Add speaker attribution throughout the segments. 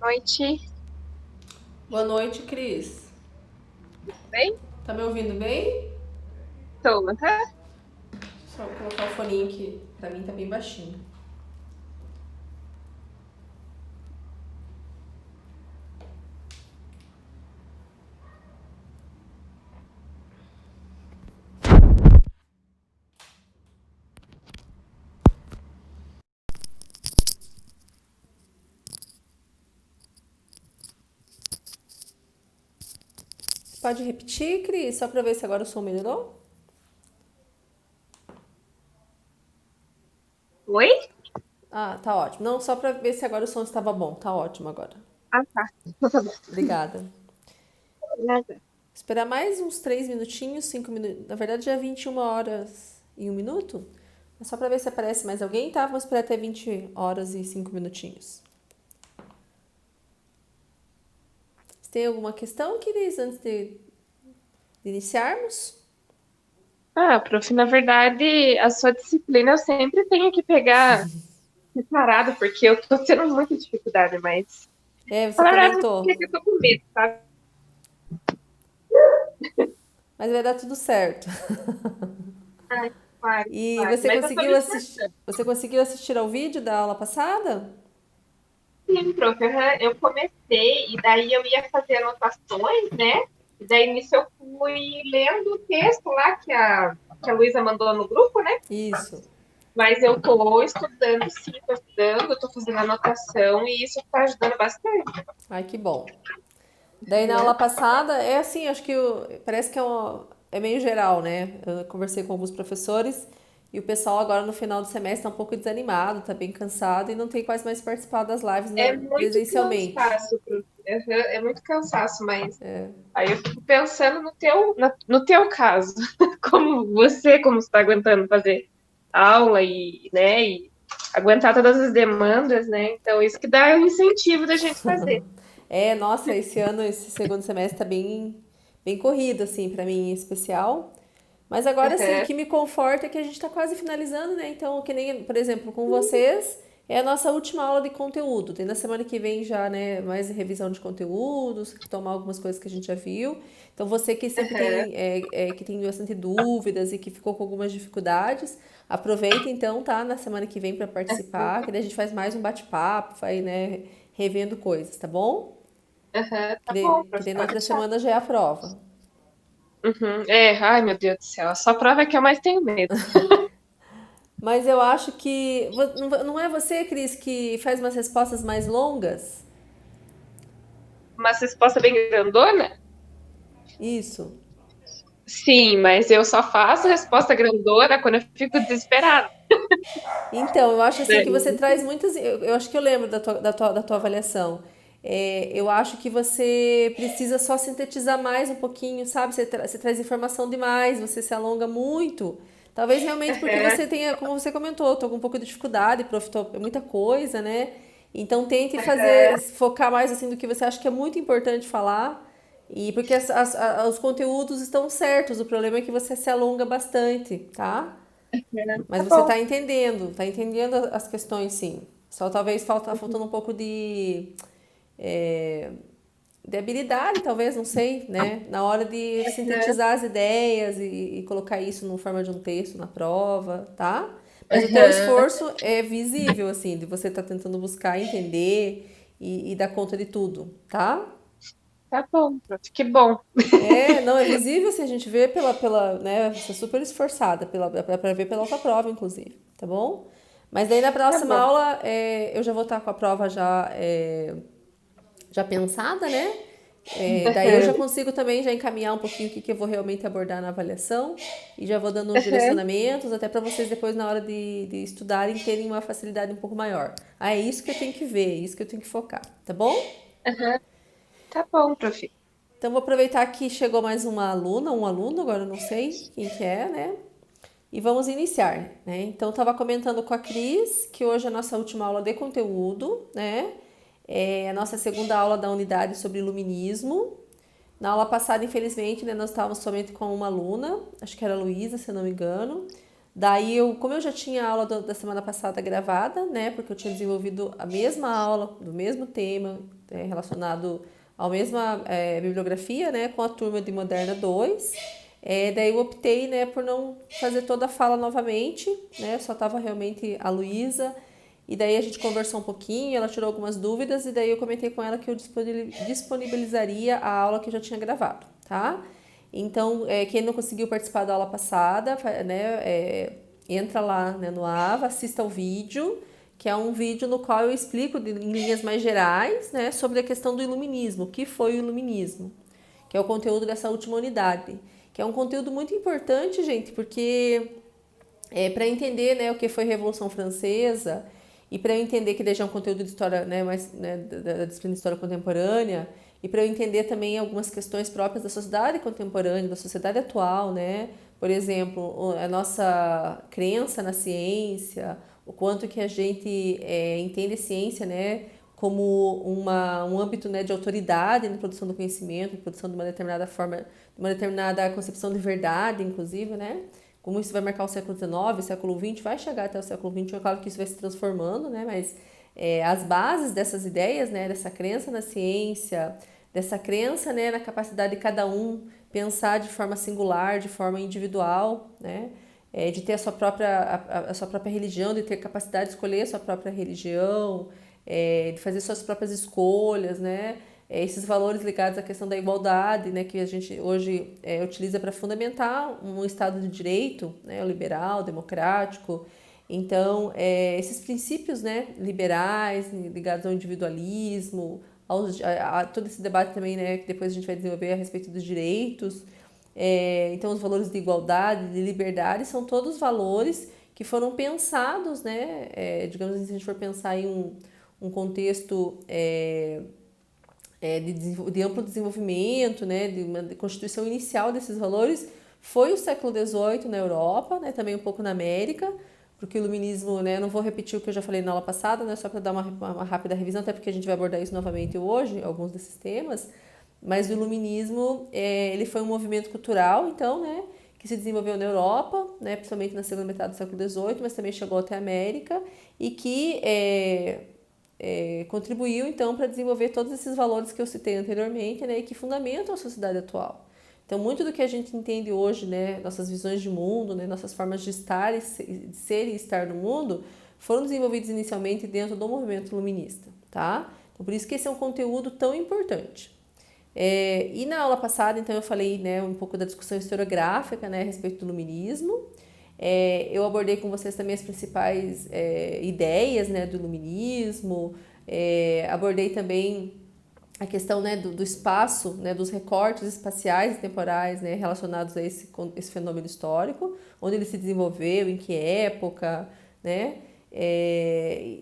Speaker 1: Noite,
Speaker 2: Boa noite, Cris.
Speaker 1: bem?
Speaker 2: Tá me ouvindo bem?
Speaker 1: Tô, aham.
Speaker 2: Só vou colocar o foninho aqui. Pra mim tá bem baixinho. Pode repetir, Cris? Só pra ver se agora o som melhorou?
Speaker 1: Oi?
Speaker 2: Ah, tá ótimo. Não, só pra ver se agora o som estava bom. Tá ótimo agora.
Speaker 1: Ah, tá. Então tá bom.
Speaker 2: Obrigada.
Speaker 1: Nada.
Speaker 2: Esperar mais uns 3 minutinhos, 5 minutos. Na verdade já é 21 horas e 1 minuto. É só pra ver se aparece mais alguém, tá? Vamos esperar até 20 horas e 5 minutinhos. Você tem alguma questão, Cris, antes de iniciarmos?
Speaker 1: Ah, prof, na verdade, a sua disciplina eu sempre tenho que pegar separado, porque eu tô tendo muita dificuldade, mas,
Speaker 2: É, você
Speaker 1: falar a verdade, é
Speaker 2: comentou.
Speaker 1: que eu tô com medo, sabe?
Speaker 2: Mas vai dar tudo certo.
Speaker 1: Ai, claro,
Speaker 2: E
Speaker 1: claro. Mas eu tô me esforçando.
Speaker 2: você conseguiu assistir ao vídeo da aula passada?
Speaker 1: Sim, prof, aham, eu comecei, e daí eu ia fazer anotações, né? E daí nisso eu fui lendo o texto lá que a Luísa mandou no grupo, né?
Speaker 2: Isso.
Speaker 1: Mas eu tô estudando, sim, tô estudando, tô fazendo anotação e isso tá ajudando bastante,
Speaker 2: Ai, que bom. Daí na
Speaker 1: né?
Speaker 2: aula passada, é assim, acho que parece que é meio geral, né? Eu conversei com alguns professores e o pessoal agora no final do semestre tá um pouco desanimado, tá bem cansado e não tem quase mais participado das lives
Speaker 1: É muito
Speaker 2: presencialmente.
Speaker 1: cansaço, é muito cansaço, mas aí eu fico pensando no teu caso, como está aguentando fazer aula e, né, e aguentar todas as demandas, né? Então isso que dá o incentivo da gente fazer.
Speaker 2: É, nossa, esse ano, esse segundo semestre tá bem corrido, assim, pra mim em especial. Mas agora, assim, o
Speaker 1: Uhum,
Speaker 2: que me conforta é que a gente tá quase finalizando, né? Então, que nem, por exemplo, com vocês, é a nossa última aula de conteúdo. Tem na semana que vem já, né, mais revisão de conteúdos, tomar algumas coisas que a gente já viu. Então, você que sempre
Speaker 1: uhum,
Speaker 2: tem, que tem bastante dúvidas e que ficou com algumas dificuldades, aproveita então, tá? Na semana que vem para participar, que daí a gente faz mais um bate-papo, vai, né, revendo coisas, tá bom?
Speaker 1: uhum,
Speaker 2: Que
Speaker 1: tá bom,
Speaker 2: daí, que
Speaker 1: prof,
Speaker 2: daí na
Speaker 1: pode
Speaker 2: outra
Speaker 1: deixar.
Speaker 2: semana já é a prova.
Speaker 1: Uhum. É, ai meu Deus do céu, a sua prova é que eu mais tenho medo.
Speaker 2: Mas eu acho que. Não é você, Cris, que faz umas respostas mais longas?
Speaker 1: Uma resposta bem grandona?
Speaker 2: Isso.
Speaker 1: Sim, mas eu só faço resposta grandona quando eu fico desesperada.
Speaker 2: Então, eu acho assim que você
Speaker 1: Daí,
Speaker 2: traz muitas. Eu acho que eu lembro da tua avaliação. É, eu acho que você precisa só sintetizar mais um pouquinho, sabe? Você traz informação demais, você se alonga muito. Talvez realmente porque
Speaker 1: uhum,
Speaker 2: você tenha, como você comentou, tô com um pouco de dificuldade, é muita coisa, né? Então tente
Speaker 1: uhum,
Speaker 2: focar mais assim do que você acha que é muito importante falar. E porque os conteúdos estão certos, o problema é que você se alonga bastante, tá? Mas
Speaker 1: tá
Speaker 2: você
Speaker 1: bom.
Speaker 2: tá entendendo as questões, sim. Só talvez faltando um pouco é, de habilidade, talvez, não sei, né? Na hora de
Speaker 1: Uhum,
Speaker 2: sintetizar as ideias e colocar isso na forma de um texto na prova, tá? Mas o teu
Speaker 1: uhum.
Speaker 2: esforço é visível, assim, de você estar tentando buscar entender e dar conta de tudo, tá?
Speaker 1: Tá bom, prof, que bom.
Speaker 2: É, não, é visível, assim, a gente vê né, você é super esforçada, pra ver pela tua prova, inclusive, tá bom? Mas daí na
Speaker 1: Tá
Speaker 2: próxima
Speaker 1: bom.
Speaker 2: aula, eu já vou estar com a prova já pensada, né? É, daí eu já
Speaker 1: Uhum,
Speaker 2: consigo também já encaminhar um pouquinho o que eu vou realmente abordar na avaliação e já vou dando uns
Speaker 1: uhum,
Speaker 2: direcionamentos, até para vocês depois, na hora de estudarem, terem uma facilidade um pouco maior. Ah, é isso que eu tenho que ver, é isso que eu tenho que focar, tá bom?
Speaker 1: uhum. Tá bom, prof.
Speaker 2: Então, vou aproveitar que chegou mais uma aluna, um aluno, agora eu não sei quem que é, né? E vamos iniciar, né? Então, estava comentando com a Cris que hoje é a nossa última aula de conteúdo, né? É a nossa segunda aula da unidade sobre iluminismo. Na aula passada, infelizmente, né, nós estávamos somente com uma aluna, acho que era a Luísa, se eu não me engano. Daí, como eu já tinha a aula da semana passada gravada, né, porque eu tinha desenvolvido a mesma aula, do mesmo tema, relacionado à mesma bibliografia, né, com a turma de Moderna 2. Daí eu optei, né, por não fazer toda a fala novamente, né, só estava realmente a Luísa, e daí a gente conversou um pouquinho, ela tirou algumas dúvidas, e daí eu comentei com ela que eu disponibilizaria a aula que eu já tinha gravado, tá? Então, quem não conseguiu participar da aula passada, né, entra lá, né, no AVA, assista ao vídeo, que é um vídeo no qual eu explico em linhas mais gerais, né, sobre a questão do iluminismo, o que foi o iluminismo, que é o conteúdo dessa última unidade, que é um conteúdo muito importante, gente, porque para entender, né, o que foi a Revolução Francesa e para eu entender que deixa um conteúdo de história, né, mais, né, da disciplina de história contemporânea, e para eu entender também algumas questões próprias da sociedade contemporânea, da sociedade atual, né? Por exemplo, a nossa crença na ciência, o quanto que a gente entende a ciência, né, como um âmbito, né, de autoridade na produção do conhecimento, na produção de uma determinada forma, de uma determinada concepção de verdade, inclusive, né? Como isso vai marcar o século XIX, século XX, vai chegar até o século XXI, é claro que isso vai se transformando, né? Mas as bases dessas ideias, né, dessa crença na ciência, dessa crença, né, na capacidade de cada um pensar de forma singular, de forma individual, né? De ter a sua própria religião, de ter capacidade de escolher a sua própria religião, de fazer suas próprias escolhas, né? Esses valores ligados à questão da igualdade, né, que a gente hoje utiliza para fundamentar um Estado de Direito, né, liberal, democrático. Então, esses princípios, né, liberais, ligados ao individualismo, a todo esse debate também, né, que depois a gente vai desenvolver a respeito dos direitos. Então, os valores de igualdade, de liberdade, são todos valores que foram pensados, né, digamos assim, se a gente for pensar em um contexto de amplo desenvolvimento, né, de uma constituição inicial desses valores, foi o século XVIII na Europa, né, também um pouco na América, porque o iluminismo, né, eu não vou repetir o que eu já falei na aula passada, né, só para dar uma rápida revisão, até porque a gente vai abordar isso novamente hoje, alguns desses temas, mas o iluminismo, ele foi um movimento cultural, então, né, que se desenvolveu na Europa, né, principalmente na segunda metade do século XVIII, mas também chegou até a América, e que contribuiu, então, para desenvolver todos esses valores que eu citei anteriormente, né, e que fundamentam a sociedade atual. Então, muito do que a gente entende hoje, né, nossas visões de mundo, né, nossas formas de estar, de ser e estar no mundo, foram desenvolvidos inicialmente dentro do movimento iluminista, tá? Então, por isso que esse é um conteúdo tão importante. E na aula passada, então, eu falei, né, um pouco da discussão historiográfica, né, a respeito do iluminismo. Eu abordei com vocês também as principais ideias, né, do iluminismo. Abordei também a questão, né, do espaço, né, dos recortes espaciais e temporais, né, relacionados a esse fenômeno histórico, onde ele se desenvolveu, em que época, né?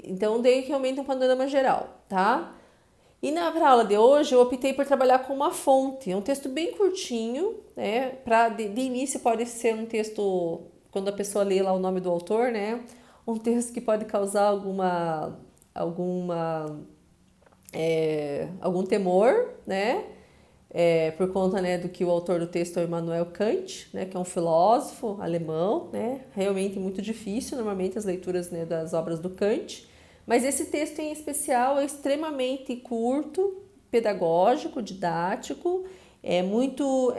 Speaker 2: Então, dei realmente um panorama geral, tá? E na aula de hoje eu optei por trabalhar com uma fonte, é um texto bem curtinho, né? De início pode ser um texto, quando a pessoa lê lá o nome do autor, né? Um texto que pode causar algum temor, né? Por conta, né, do que o autor do texto é o Immanuel Kant, né, que é um filósofo alemão, né? Realmente muito difícil, normalmente, as leituras, né, das obras do Kant. Mas esse texto em especial é extremamente curto, pedagógico, didático, é muito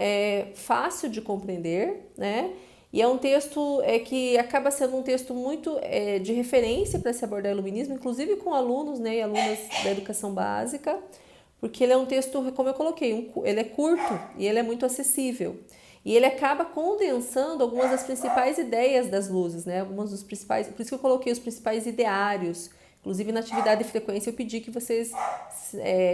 Speaker 2: fácil de compreender, né? E é um texto que acaba sendo um texto muito de referência para se abordar o iluminismo, inclusive com alunos, né, e alunas da educação básica, porque ele é um texto, como eu coloquei, ele é curto e ele é muito acessível. E ele acaba condensando algumas das principais ideias das luzes, né? Algumas dos principais, por isso que eu coloquei os principais ideários. Inclusive, na atividade de frequência, eu pedi que vocês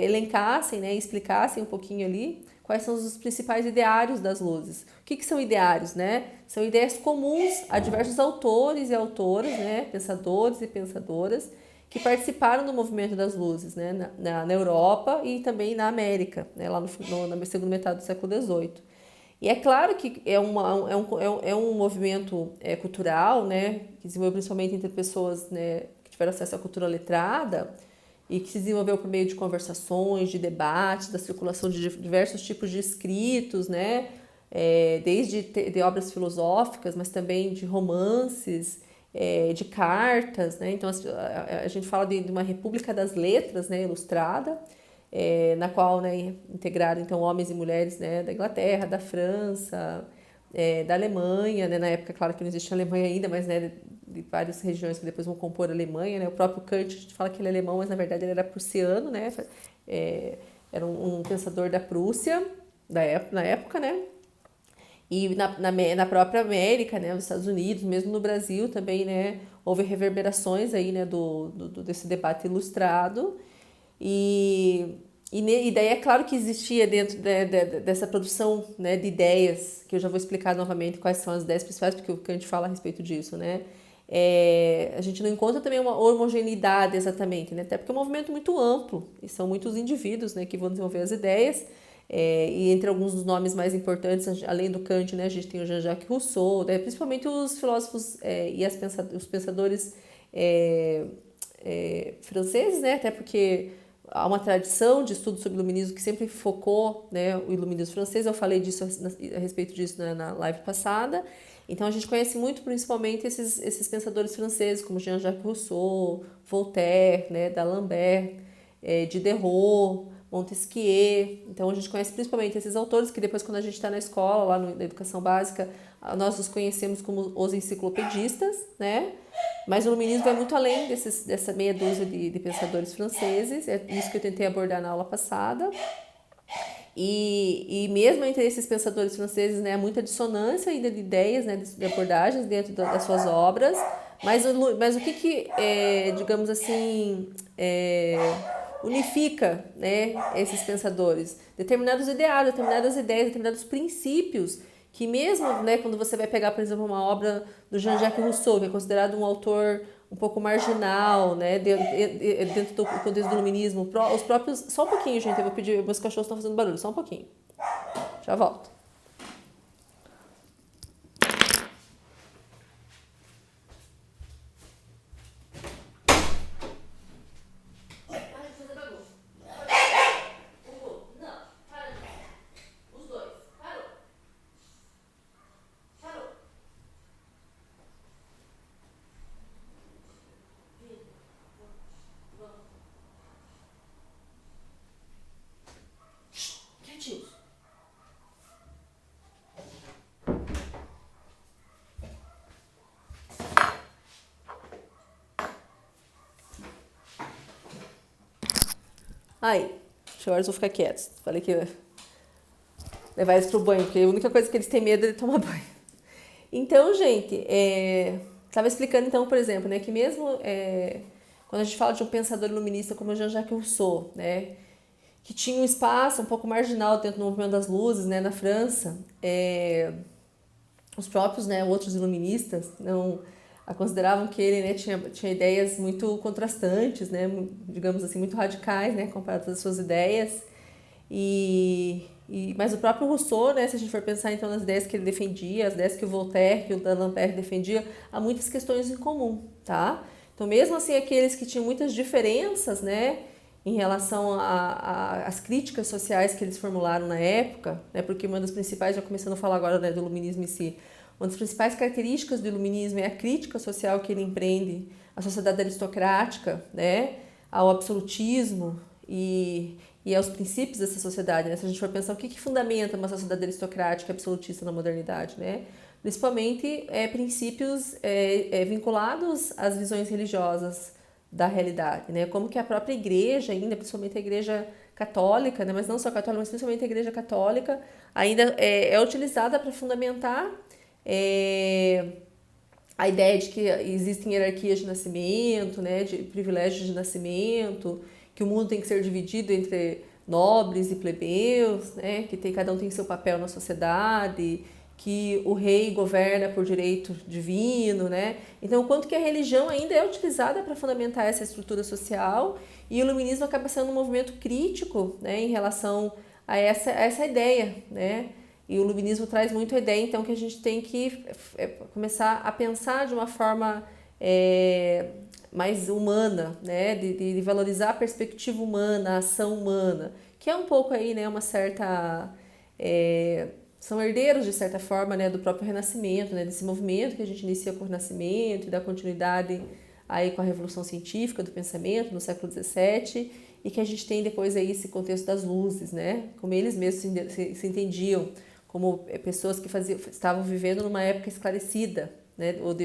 Speaker 2: elencassem, né, explicassem um pouquinho ali quais são os principais ideários das luzes. O que são ideários, né? São ideias comuns a diversos autores e autoras, né, pensadores e pensadoras, que participaram do movimento das luzes, né, na Europa e também na América, né, lá na segunda metade do século XVIII. E é claro que é um movimento cultural, né, que desenvolveu principalmente entre pessoas, né, que tiveram acesso à cultura letrada e que se desenvolveu por meio de conversações, de debates, da circulação de diversos tipos de escritos, né, desde de obras filosóficas, mas também de romances, de cartas, né? Então a gente fala de uma república das letras, né, ilustrada. na qual, né, integraram então homens e mulheres, né, da Inglaterra, da França, da Alemanha, né, na época, claro que não existia Alemanha ainda, mas, né, de várias regiões que depois vão compor a Alemanha, né, o próprio Kant, a gente fala que ele é alemão, mas na verdade ele era prussiano, né, era um pensador da Prússia, na época, né, e na própria América, né, nos Estados Unidos, mesmo no Brasil também, né, houve reverberações aí, né, desse debate ilustrado. E daí é claro que existia dentro dessa produção, né, de ideias, que eu já vou explicar novamente quais são as ideias principais, porque o Kant fala a respeito disso, né? A gente não encontra também uma homogeneidade exatamente, né? Até porque é um movimento muito amplo, e são muitos indivíduos, né, que vão desenvolver as ideias. E entre alguns dos nomes mais importantes, além do Kant, né, a gente tem o Jean-Jacques Rousseau, né, principalmente os filósofos e os pensadores franceses, né, até porque há uma tradição de estudo sobre o iluminismo que sempre focou, né, o iluminismo francês. Eu falei disso a respeito disso, né, na live passada. Então a gente conhece muito principalmente esses pensadores franceses como Jean-Jacques Rousseau, Voltaire, né, D'Alembert, Diderot, Montesquieu. Então a gente conhece principalmente esses autores que depois, quando a gente está na escola, lá na educação básica, nós os conhecemos como os enciclopedistas, né? Mas o iluminismo vai muito além dessa meia dúzia de pensadores franceses. É isso que eu tentei abordar na aula passada. E mesmo entre esses pensadores franceses, né, há muita dissonância ainda de ideias, né, de abordagens dentro das suas obras. Mas o que digamos assim, unifica, né, esses pensadores? Determinados ideais, determinadas ideias, determinados princípios que mesmo, né, quando você vai pegar, por exemplo, uma obra do Jean-Jacques Rousseau, que é considerado um autor um pouco marginal, né, dentro do contexto do iluminismo, os próprios... Só um pouquinho, gente, eu vou pedir, meus cachorros estão fazendo barulho, só um pouquinho. Já volto. Aí, agora eles vão ficar quietos. Falei que ia levar eles pro banho, porque a única coisa que eles têm medo é de tomar banho. Então, gente, estava explicando, então, por exemplo, né, que mesmo quando a gente fala de um pensador iluminista como Jean-Jacques Rousseau, né, que tinha um espaço um pouco marginal dentro do movimento das luzes, né, na França, os próprios, né, outros iluministas não consideravam que ele, né, tinha ideias muito contrastantes, né, digamos assim, muito radicais, né, comparadas às suas ideias. Mas o próprio Rousseau, né, se a gente for pensar então nas ideias que ele defendia, as ideias que o Voltaire, que o D'Alembert defendia, há muitas questões em comum, tá? Então, mesmo assim, aqueles que tinham muitas diferenças, né, em relação às críticas sociais que eles formularam na época, né, porque uma das principais, já começando a falar agora, né, do iluminismo em si, uma das principais características do iluminismo é a crítica social que ele empreende à sociedade aristocrática, né, ao absolutismo e aos princípios dessa sociedade, né? Se a gente for pensar o que fundamenta uma sociedade aristocrática e absolutista na modernidade, né? Principalmente princípios vinculados às visões religiosas da realidade, né? Como que a própria igreja ainda, principalmente a igreja católica, né? Mas não só católica, mas principalmente a igreja católica, ainda é utilizada para fundamentar a ideia de que existem hierarquias de nascimento, né? De privilégios de nascimento, que o mundo tem que ser dividido entre nobres e plebeus, né? Que cada um tem seu papel na sociedade, que o rei governa por direito divino, né? Então, o quanto que a religião ainda é utilizada para fundamentar essa estrutura social, e o iluminismo acaba sendo um movimento crítico, né, em relação a essa ideia, né? E o iluminismo traz muito a ideia, então, que a gente tem que começar a pensar de uma forma mais humana, né, de valorizar a perspectiva humana, a ação humana, que é um pouco aí, né, uma certa... são herdeiros, de certa forma, né, do próprio Renascimento, né, desse movimento que a gente inicia com o Renascimento e da continuidade aí com a Revolução Científica do Pensamento no século XVII e que a gente tem depois aí esse contexto das luzes, né? Como eles mesmos se entendiam como pessoas que estavam vivendo numa época esclarecida, né? Ou de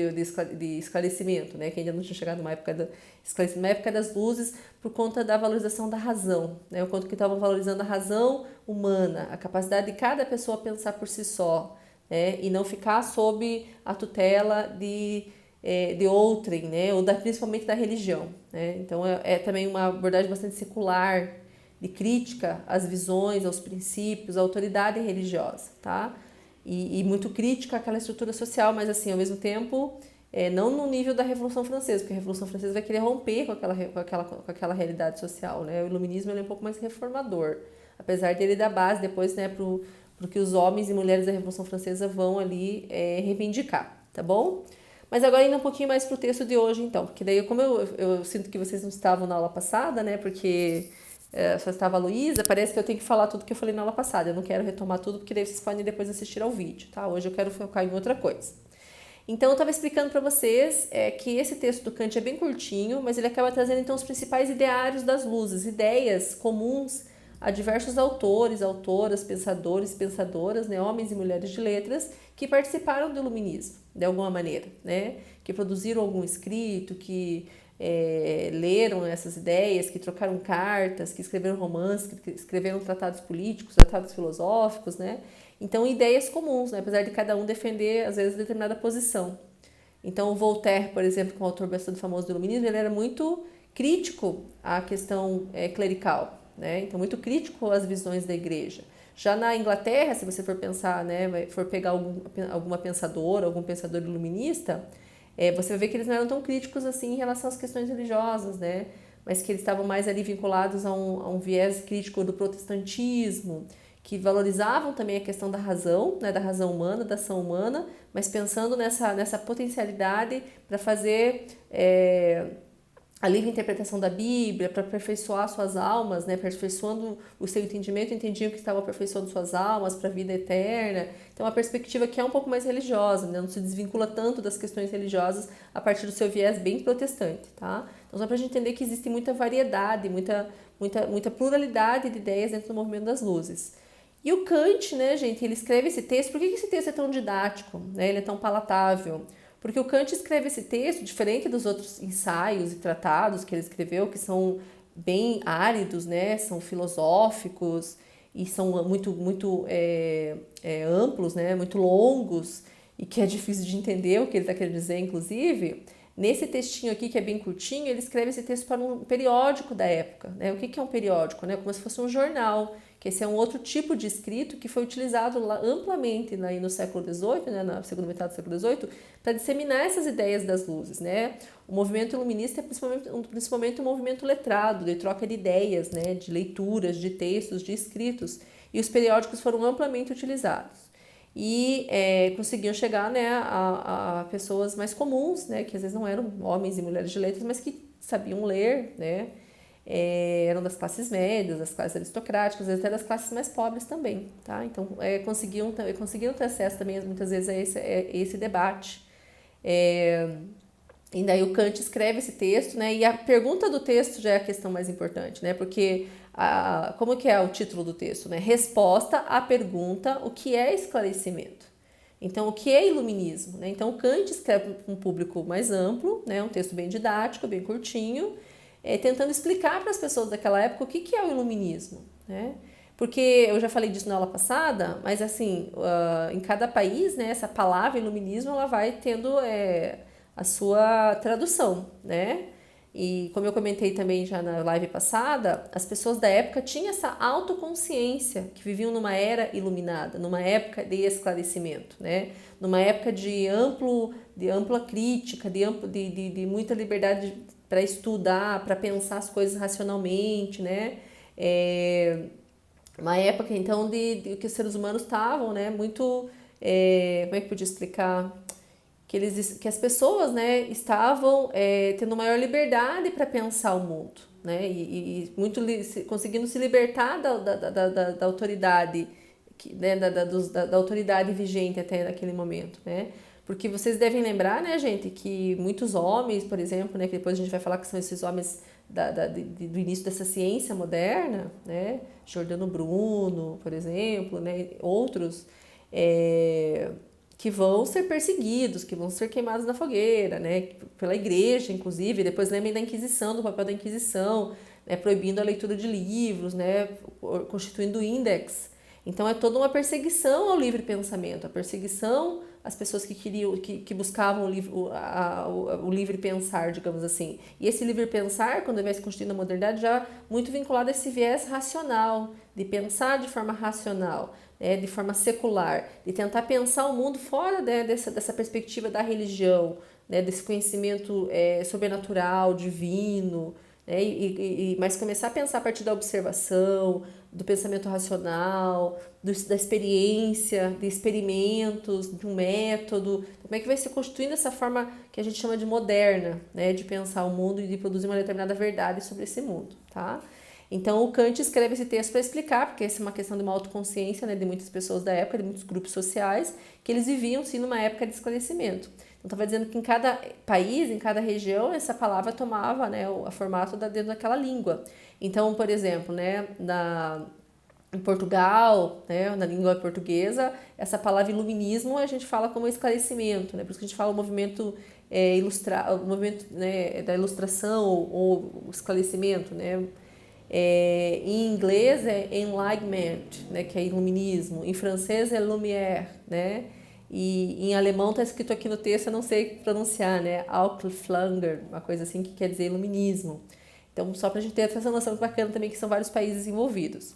Speaker 2: esclarecimento, né? Que ainda não tinha chegado numa época esclarecimento, uma época das luzes por conta da valorização da razão, né? O quanto que estavam valorizando a razão humana, a capacidade de cada pessoa pensar por si só, né? E não ficar sob a tutela de outrem, né? Ou principalmente da religião, né? Então é também uma abordagem bastante secular, de crítica às visões, aos princípios, à autoridade religiosa, tá? E muito crítica àquela estrutura social, mas assim, ao mesmo tempo, não no nível da Revolução Francesa, porque a Revolução Francesa vai querer romper com aquela realidade social, né? O iluminismo ele é um pouco mais reformador, apesar dele dar base depois, né, pro que os homens e mulheres da Revolução Francesa vão ali reivindicar, tá bom? Mas agora indo um pouquinho mais pro texto de hoje, então, porque daí, como eu sinto que vocês não estavam na aula passada, né, porque só estava a Luísa, parece que eu tenho que falar tudo que eu falei na aula passada. Eu não quero retomar tudo, porque daí vocês podem depois assistir ao vídeo, tá? Hoje eu quero focar em outra coisa. Então, eu estava explicando para vocês que esse texto do Kant é bem curtinho, mas ele acaba trazendo, então, os principais ideários das luzes, ideias comuns a diversos autores, autoras, pensadores, pensadoras, né, homens e mulheres de letras, que participaram do iluminismo, de alguma maneira, né? Que produziram algum escrito, que leram essas ideias, que trocaram cartas, que escreveram romances, que escreveram tratados políticos, tratados filosóficos, né? Então, ideias comuns, né? Apesar de cada um defender, às vezes, determinada posição. Então, o Voltaire, por exemplo, que é um autor bastante famoso do iluminismo, ele era muito crítico à questão clerical, né? Então, muito crítico às visões da igreja. Já na Inglaterra, se você for pensar, né, for pegar alguma pensadora, algum pensador iluminista, você vai ver que eles não eram tão críticos assim em relação às questões religiosas, né? Mas que eles estavam mais ali vinculados a um viés crítico do protestantismo, que valorizavam também a questão da razão, né, da razão humana, da ação humana, mas pensando nessa potencialidade para fazer a livre interpretação da Bíblia, para aperfeiçoar suas almas, né, aperfeiçoando o seu entendimento, entendiam que estavam aperfeiçoando suas almas para a vida eterna. Então, uma perspectiva que é um pouco mais religiosa, né, não se desvincula tanto das questões religiosas a partir do seu viés bem protestante, tá? Então, só para a gente entender que existe muita variedade, muita pluralidade de ideias dentro do movimento das luzes. E o Kant, né, gente, ele escreve esse texto, por que esse texto é tão didático, né, ele é tão palatável? Porque o Kant escreve esse texto, diferente dos outros ensaios e tratados que ele escreveu, que são bem áridos, né? São filosóficos e são muito amplos, né? Muito longos e que é difícil de entender o que ele está querendo dizer, inclusive. Nesse textinho aqui, que é bem curtinho, ele escreve esse texto para um periódico da época, né? O que é um periódico? Né? Como se fosse um jornal, que esse é um outro tipo de escrito que foi utilizado amplamente aí no século XVIII, né, na segunda metade do século XVIII, para disseminar essas ideias das luzes, né? O movimento iluminista é principalmente um movimento letrado, de troca de ideias, né, de leituras, de textos, de escritos, e os periódicos foram amplamente utilizados. E conseguiam chegar, né, a pessoas mais comuns, né, que às vezes não eram homens e mulheres de letras, mas que sabiam ler, né, eram das classes médias, das classes aristocráticas, até das classes mais pobres também, tá? Então, conseguiram ter acesso também, muitas vezes, a esse debate. E daí o Kant escreve esse texto, né? E a pergunta do texto já é a questão mais importante, né? Porque, como que é o título do texto, né? Resposta à pergunta, o que é esclarecimento? Então, o que é iluminismo? Né? Então, Kant escreve para um público mais amplo, né? Um texto bem didático, bem curtinho, tentando explicar para as pessoas daquela época o que é o iluminismo, né? Porque eu já falei disso na aula passada, mas assim, em cada país, né, essa palavra iluminismo ela vai tendo a sua tradução, né? E como eu comentei também já na live passada, as pessoas da época tinham essa autoconsciência, que viviam numa era iluminada, numa época de esclarecimento, né? Numa época de ampla crítica, de muita liberdade para estudar, para pensar as coisas racionalmente, né? Uma época, então, de que os seres humanos estavam, né? Muito... como é que eu podia explicar? Que as pessoas, né, estavam tendo maior liberdade para pensar o mundo, né, e conseguindo se libertar da autoridade, né, da autoridade vigente até naquele momento, né, porque vocês devem lembrar, né, gente, que muitos homens, por exemplo, né, que depois a gente vai falar que são esses homens do início dessa ciência moderna, né? Giordano Bruno, por exemplo, né? Outros, que vão ser perseguidos, que vão ser queimados na fogueira, né? Pela igreja, inclusive. Depois lembrem da Inquisição, do papel da Inquisição, né? Proibindo a leitura de livros, né? Constituindo índex. Então é toda uma perseguição ao livre pensamento, a perseguição às pessoas que buscavam o livre pensar, digamos assim. E esse livre pensar, quando vai se constituindo a modernidade, já muito vinculado a esse viés racional, de pensar de forma racional, né, de forma secular, de tentar pensar o mundo fora, né, dessa perspectiva da religião, né, desse conhecimento sobrenatural, divino, né, mas começar a pensar a partir da observação, do pensamento racional, da experiência, de experimentos, de um método. Como é que vai se constituindo essa forma que a gente chama de moderna, né, de pensar o mundo e de produzir uma determinada verdade sobre esse mundo, tá? Então, o Kant escreve esse texto para explicar, porque essa é uma questão de uma autoconsciência, né, de muitas pessoas da época, de muitos grupos sociais, que eles viviam, sim, numa época de esclarecimento. Então, estava dizendo que em cada país, em cada região, essa palavra tomava, né, o formato dentro daquela língua. Então, por exemplo, né, em Portugal, né, na língua portuguesa, essa palavra iluminismo a gente fala como esclarecimento, né, por isso que a gente fala o movimento, o movimento, né, da ilustração ou esclarecimento, né. Em inglês é enlightenment, né, que é iluminismo. Em francês é lumière, né? E em alemão está escrito aqui no texto, eu não sei pronunciar, né? Alpflanger, uma coisa assim que quer dizer iluminismo. Então, só para a gente ter essa noção bacana também que são vários países envolvidos.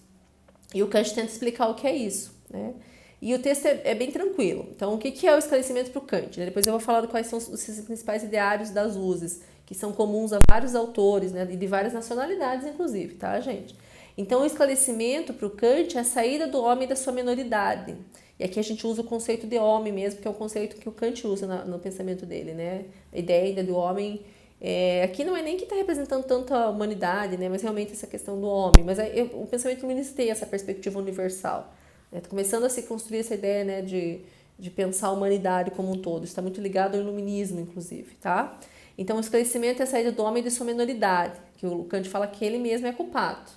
Speaker 2: E o Kant tenta explicar o que é isso, né? E o texto é bem tranquilo. Então, o que é o esclarecimento para o Kant? Né? Depois eu vou falar de quais são os principais ideários das luzes, que são comuns a vários autores, né? E de várias nacionalidades, inclusive, tá, gente? Então, o esclarecimento para o Kant é a saída do homem da sua minoridade. E aqui a gente usa o conceito de homem mesmo, que é o conceito que o Kant usa no pensamento dele, né? A ideia ainda do homem... aqui não é nem que está representando tanto a humanidade, né? Mas realmente essa questão do homem. Mas o pensamento iluminista tem essa perspectiva universal. Está começando a se construir essa ideia, né, de pensar a humanidade como um todo. Está muito ligado ao iluminismo, inclusive, tá? Então, o esclarecimento é a saída do homem de sua minoridade, que o Kant fala que ele mesmo é culpado.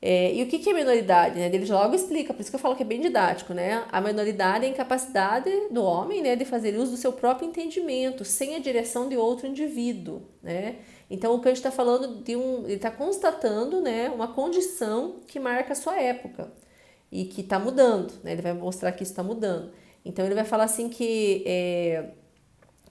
Speaker 2: E o que é minoridade? Né? Ele logo explica, por isso que eu falo que é bem didático, né? A minoridade é a incapacidade do homem, né, de fazer uso do seu próprio entendimento, sem a direção de outro indivíduo, né? Então, o Kant está falando ele está constatando, né, uma condição que marca a sua época e que está mudando, né? Ele vai mostrar que isso está mudando. Então, ele vai falar assim que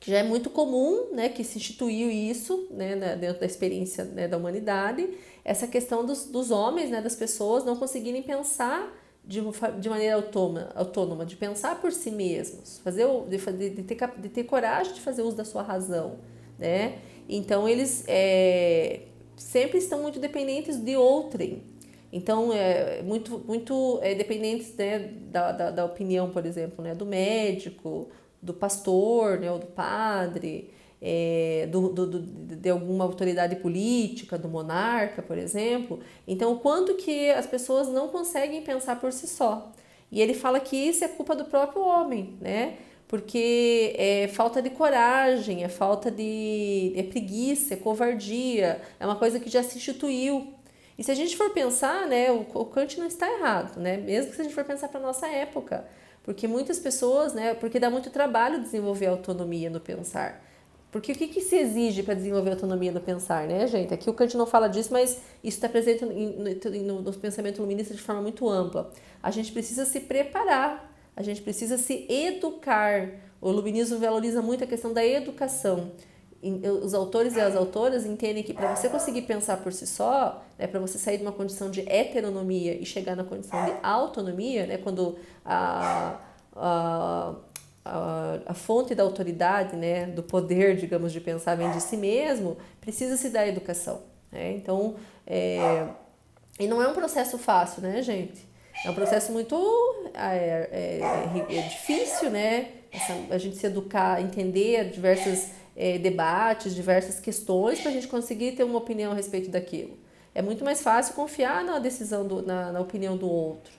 Speaker 2: já é muito comum, né, que se instituiu isso, né, dentro da experiência, né, da humanidade, essa questão dos homens, né, das pessoas não conseguirem pensar de maneira autônoma, de pensar por si mesmos, de ter coragem de fazer uso da sua razão, né? Então, eles sempre estão muito dependentes de outrem. Então, muito dependentes, né, da opinião, por exemplo, né, do médico, do pastor, né, ou do padre, de alguma autoridade política, do monarca, por exemplo. Então, o quanto que as pessoas não conseguem pensar por si só. E ele fala que isso é culpa do próprio homem, né? Porque é falta de coragem, é preguiça, é covardia, é uma coisa que já se instituiu. E se a gente for pensar, né, o Kant não está errado, né? Mesmo que se a gente for pensar para a nossa época, porque muitas pessoas, né, porque dá muito trabalho desenvolver autonomia no pensar. Porque o que se exige para desenvolver autonomia no pensar, né, gente? Aqui o Kant não fala disso, mas isso está presente no pensamento iluminista de forma muito ampla. A gente precisa se preparar, a gente precisa se educar. O iluminismo valoriza muito a questão da educação. Os autores e as autoras entendem que para você conseguir pensar por si só, né, para você sair de uma condição de heteronomia e chegar na condição de autonomia, né, quando a fonte da autoridade, né, do poder, digamos, de pensar vem de si mesmo, precisa-se da educação, né? Então, e não é um processo fácil, né, gente? É um processo muito difícil, né? A gente se educar, entender diversos debates, diversas questões para a gente conseguir ter uma opinião a respeito daquilo. É muito mais fácil confiar na decisão, na opinião do outro,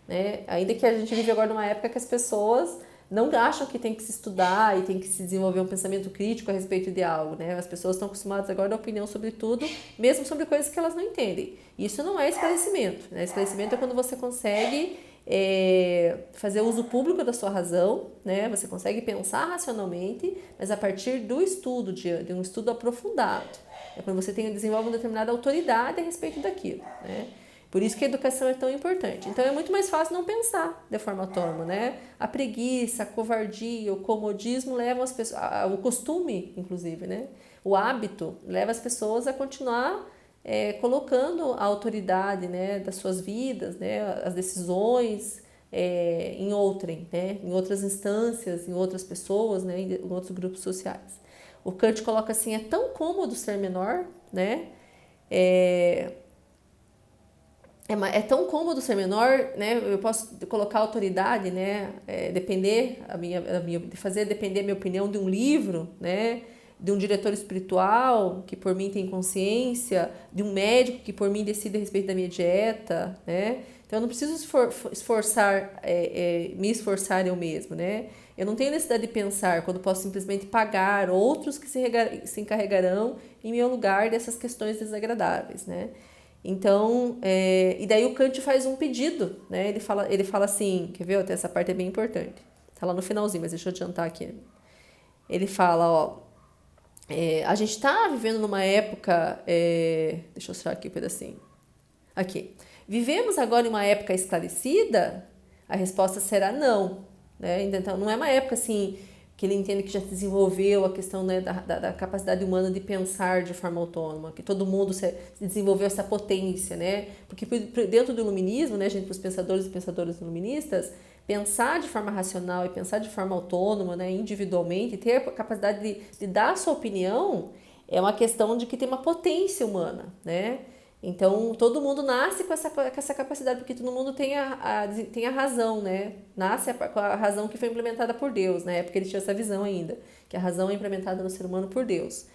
Speaker 2: né? Ainda que a gente vive agora numa época que as pessoas não acham que tem que se estudar e tem que se desenvolver um pensamento crítico a respeito de algo, né? As pessoas estão acostumadas agora a dar opinião sobre tudo, mesmo sobre coisas que elas não entendem. Isso não é esclarecimento, né? Esclarecimento é quando você consegue fazer uso público da sua razão, né? Você consegue pensar racionalmente, mas a partir do estudo, de um estudo aprofundado. É quando você desenvolve uma determinada autoridade a respeito daquilo, né? Por isso que a educação é tão importante. Então é muito mais fácil não pensar de forma autônoma, né? A preguiça, a covardia, o comodismo levam as pessoas, o costume, inclusive, né? O hábito leva as pessoas a continuar colocando a autoridade, né, das suas vidas, né, as decisões em outrem, né, em outras instâncias, em outras pessoas, né, em outros grupos sociais. O Kant coloca assim, é tão cômodo ser menor, né? É tão cômodo ser menor, né? Eu posso colocar autoridade, né? Depender de fazer depender a minha opinião de um livro, né? De um diretor espiritual que por mim tem consciência, de um médico que por mim decide a respeito da minha dieta, né? Então eu não preciso me esforçar eu mesmo, né? Eu não tenho necessidade de pensar quando posso simplesmente pagar outros que se encarregarão em meu lugar dessas questões desagradáveis, né? Então, e daí o Kant faz um pedido, né? Ele fala assim, quer ver? Até essa parte é bem importante. Tá lá no finalzinho, mas deixa eu adiantar aqui. Ele fala, ó, a gente está vivendo numa época, deixa eu mostrar aqui um pedacinho. Aqui. Vivemos agora em uma época esclarecida? A resposta será não, né? Então, não é uma época assim que ele entende que já se desenvolveu a questão, né, da capacidade humana de pensar de forma autônoma, que todo mundo se desenvolveu essa potência, né? Porque dentro do iluminismo, né, gente, para os pensadores e pensadoras iluministas, pensar de forma racional e pensar de forma autônoma, né, individualmente, ter a capacidade de dar a sua opinião, é uma questão de que tem uma potência humana, né? Então, todo mundo nasce com essa capacidade, porque todo mundo tem a razão, né? Nasce com a razão que foi implementada por Deus, na época ele tinha essa visão ainda, que a razão é implementada no ser humano por Deus.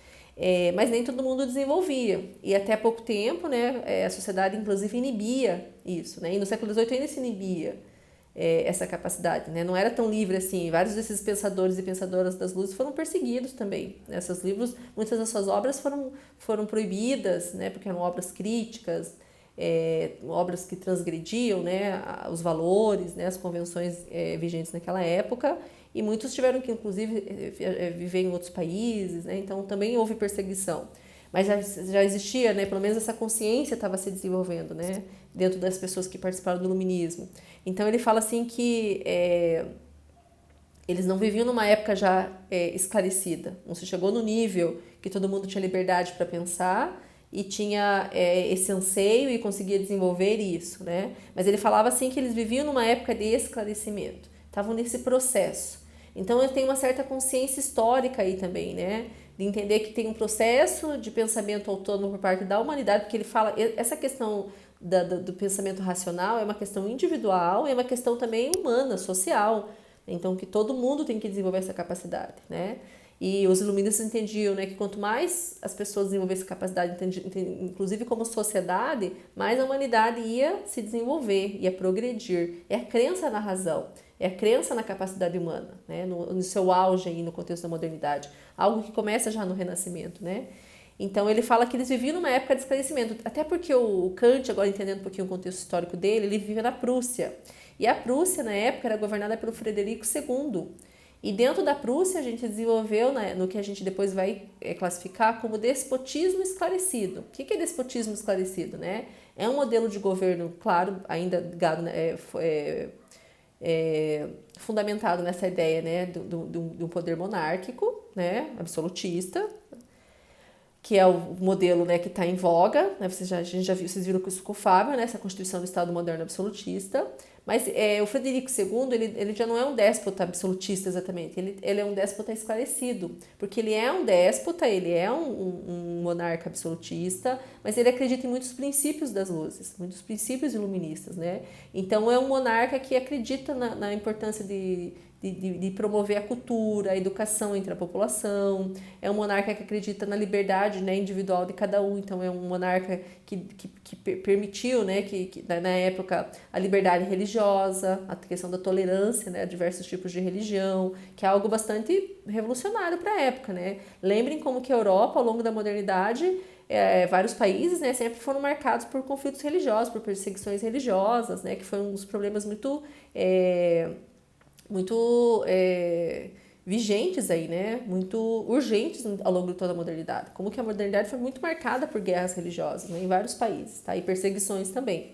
Speaker 2: Mas nem todo mundo desenvolvia. E até pouco tempo, né, a sociedade, inclusive, inibia isso, né? E no século XVIII ainda se inibia essa capacidade, né? Não era tão livre assim. Vários desses pensadores e pensadoras das luzes foram perseguidos também. Esses livros, muitas das suas obras foram proibidas, né? Porque eram obras críticas, obras que transgrediam, né, os valores, né, as convenções vigentes naquela época. E muitos tiveram que, inclusive, viver em outros países, né? Então também houve perseguição. Mas já existia, né? Pelo menos essa consciência estava se desenvolvendo, né? Dentro das pessoas que participaram do iluminismo. Então ele fala assim que eles não viviam numa época já esclarecida. Não se chegou no nível que todo mundo tinha liberdade para pensar e tinha esse anseio e conseguia desenvolver isso, né? Mas ele falava assim que eles viviam numa época de esclarecimento. Estavam nesse processo. Então eu tenho uma certa consciência histórica aí também, né? De entender que tem um processo de pensamento autônomo por parte da humanidade, porque ele fala, essa questão do pensamento racional é uma questão individual e é uma questão também humana, social. Então que todo mundo tem que desenvolver essa capacidade, né? E os iluministas entendiam, né, que quanto mais as pessoas desenvolvessem essa capacidade, inclusive como sociedade, mais a humanidade ia se desenvolver, ia progredir. É a crença na razão. É a crença na capacidade humana, né? No seu auge aí, no contexto da modernidade. Algo que começa já no Renascimento, né? Então ele fala que eles viviam numa época de esclarecimento, até porque o Kant, agora entendendo um pouquinho o contexto histórico dele, ele vivia na Prússia. E a Prússia, na época, era governada pelo Frederico II. E dentro da Prússia a gente desenvolveu, né, no que a gente depois vai classificar como despotismo esclarecido. O que é despotismo esclarecido, né? É um modelo de governo, claro, ainda ligado, né, fundamentado nessa ideia, né, de um poder monárquico, né, absolutista, que é o modelo, né, que está em voga, né, vocês viram que isso com o Fábio, né, essa Constituição do Estado Moderno Absolutista, mas o Frederico II, ele já não é um déspota absolutista exatamente, ele é um déspota esclarecido, porque ele é um déspota, ele é um monarca absolutista, mas ele acredita em muitos princípios das luzes, muitos princípios iluministas, né, então é um monarca que acredita na importância de promover a cultura, a educação entre a população. É um monarca que acredita na liberdade, né, individual de cada um. Então, é um monarca que permitiu, né, que na época, a liberdade religiosa, religiosa, a questão da tolerância, né, a diversos tipos de religião, que é algo bastante revolucionário para a época, né? Lembrem como que a Europa, ao longo da modernidade, vários países, né, sempre foram marcados por conflitos religiosos, por perseguições religiosas, né, que foi um dos problemas muito vigentes aí, né, muito urgentes ao longo de toda a modernidade. Como que a modernidade foi muito marcada por guerras religiosas, né, em vários países, tá, e perseguições também.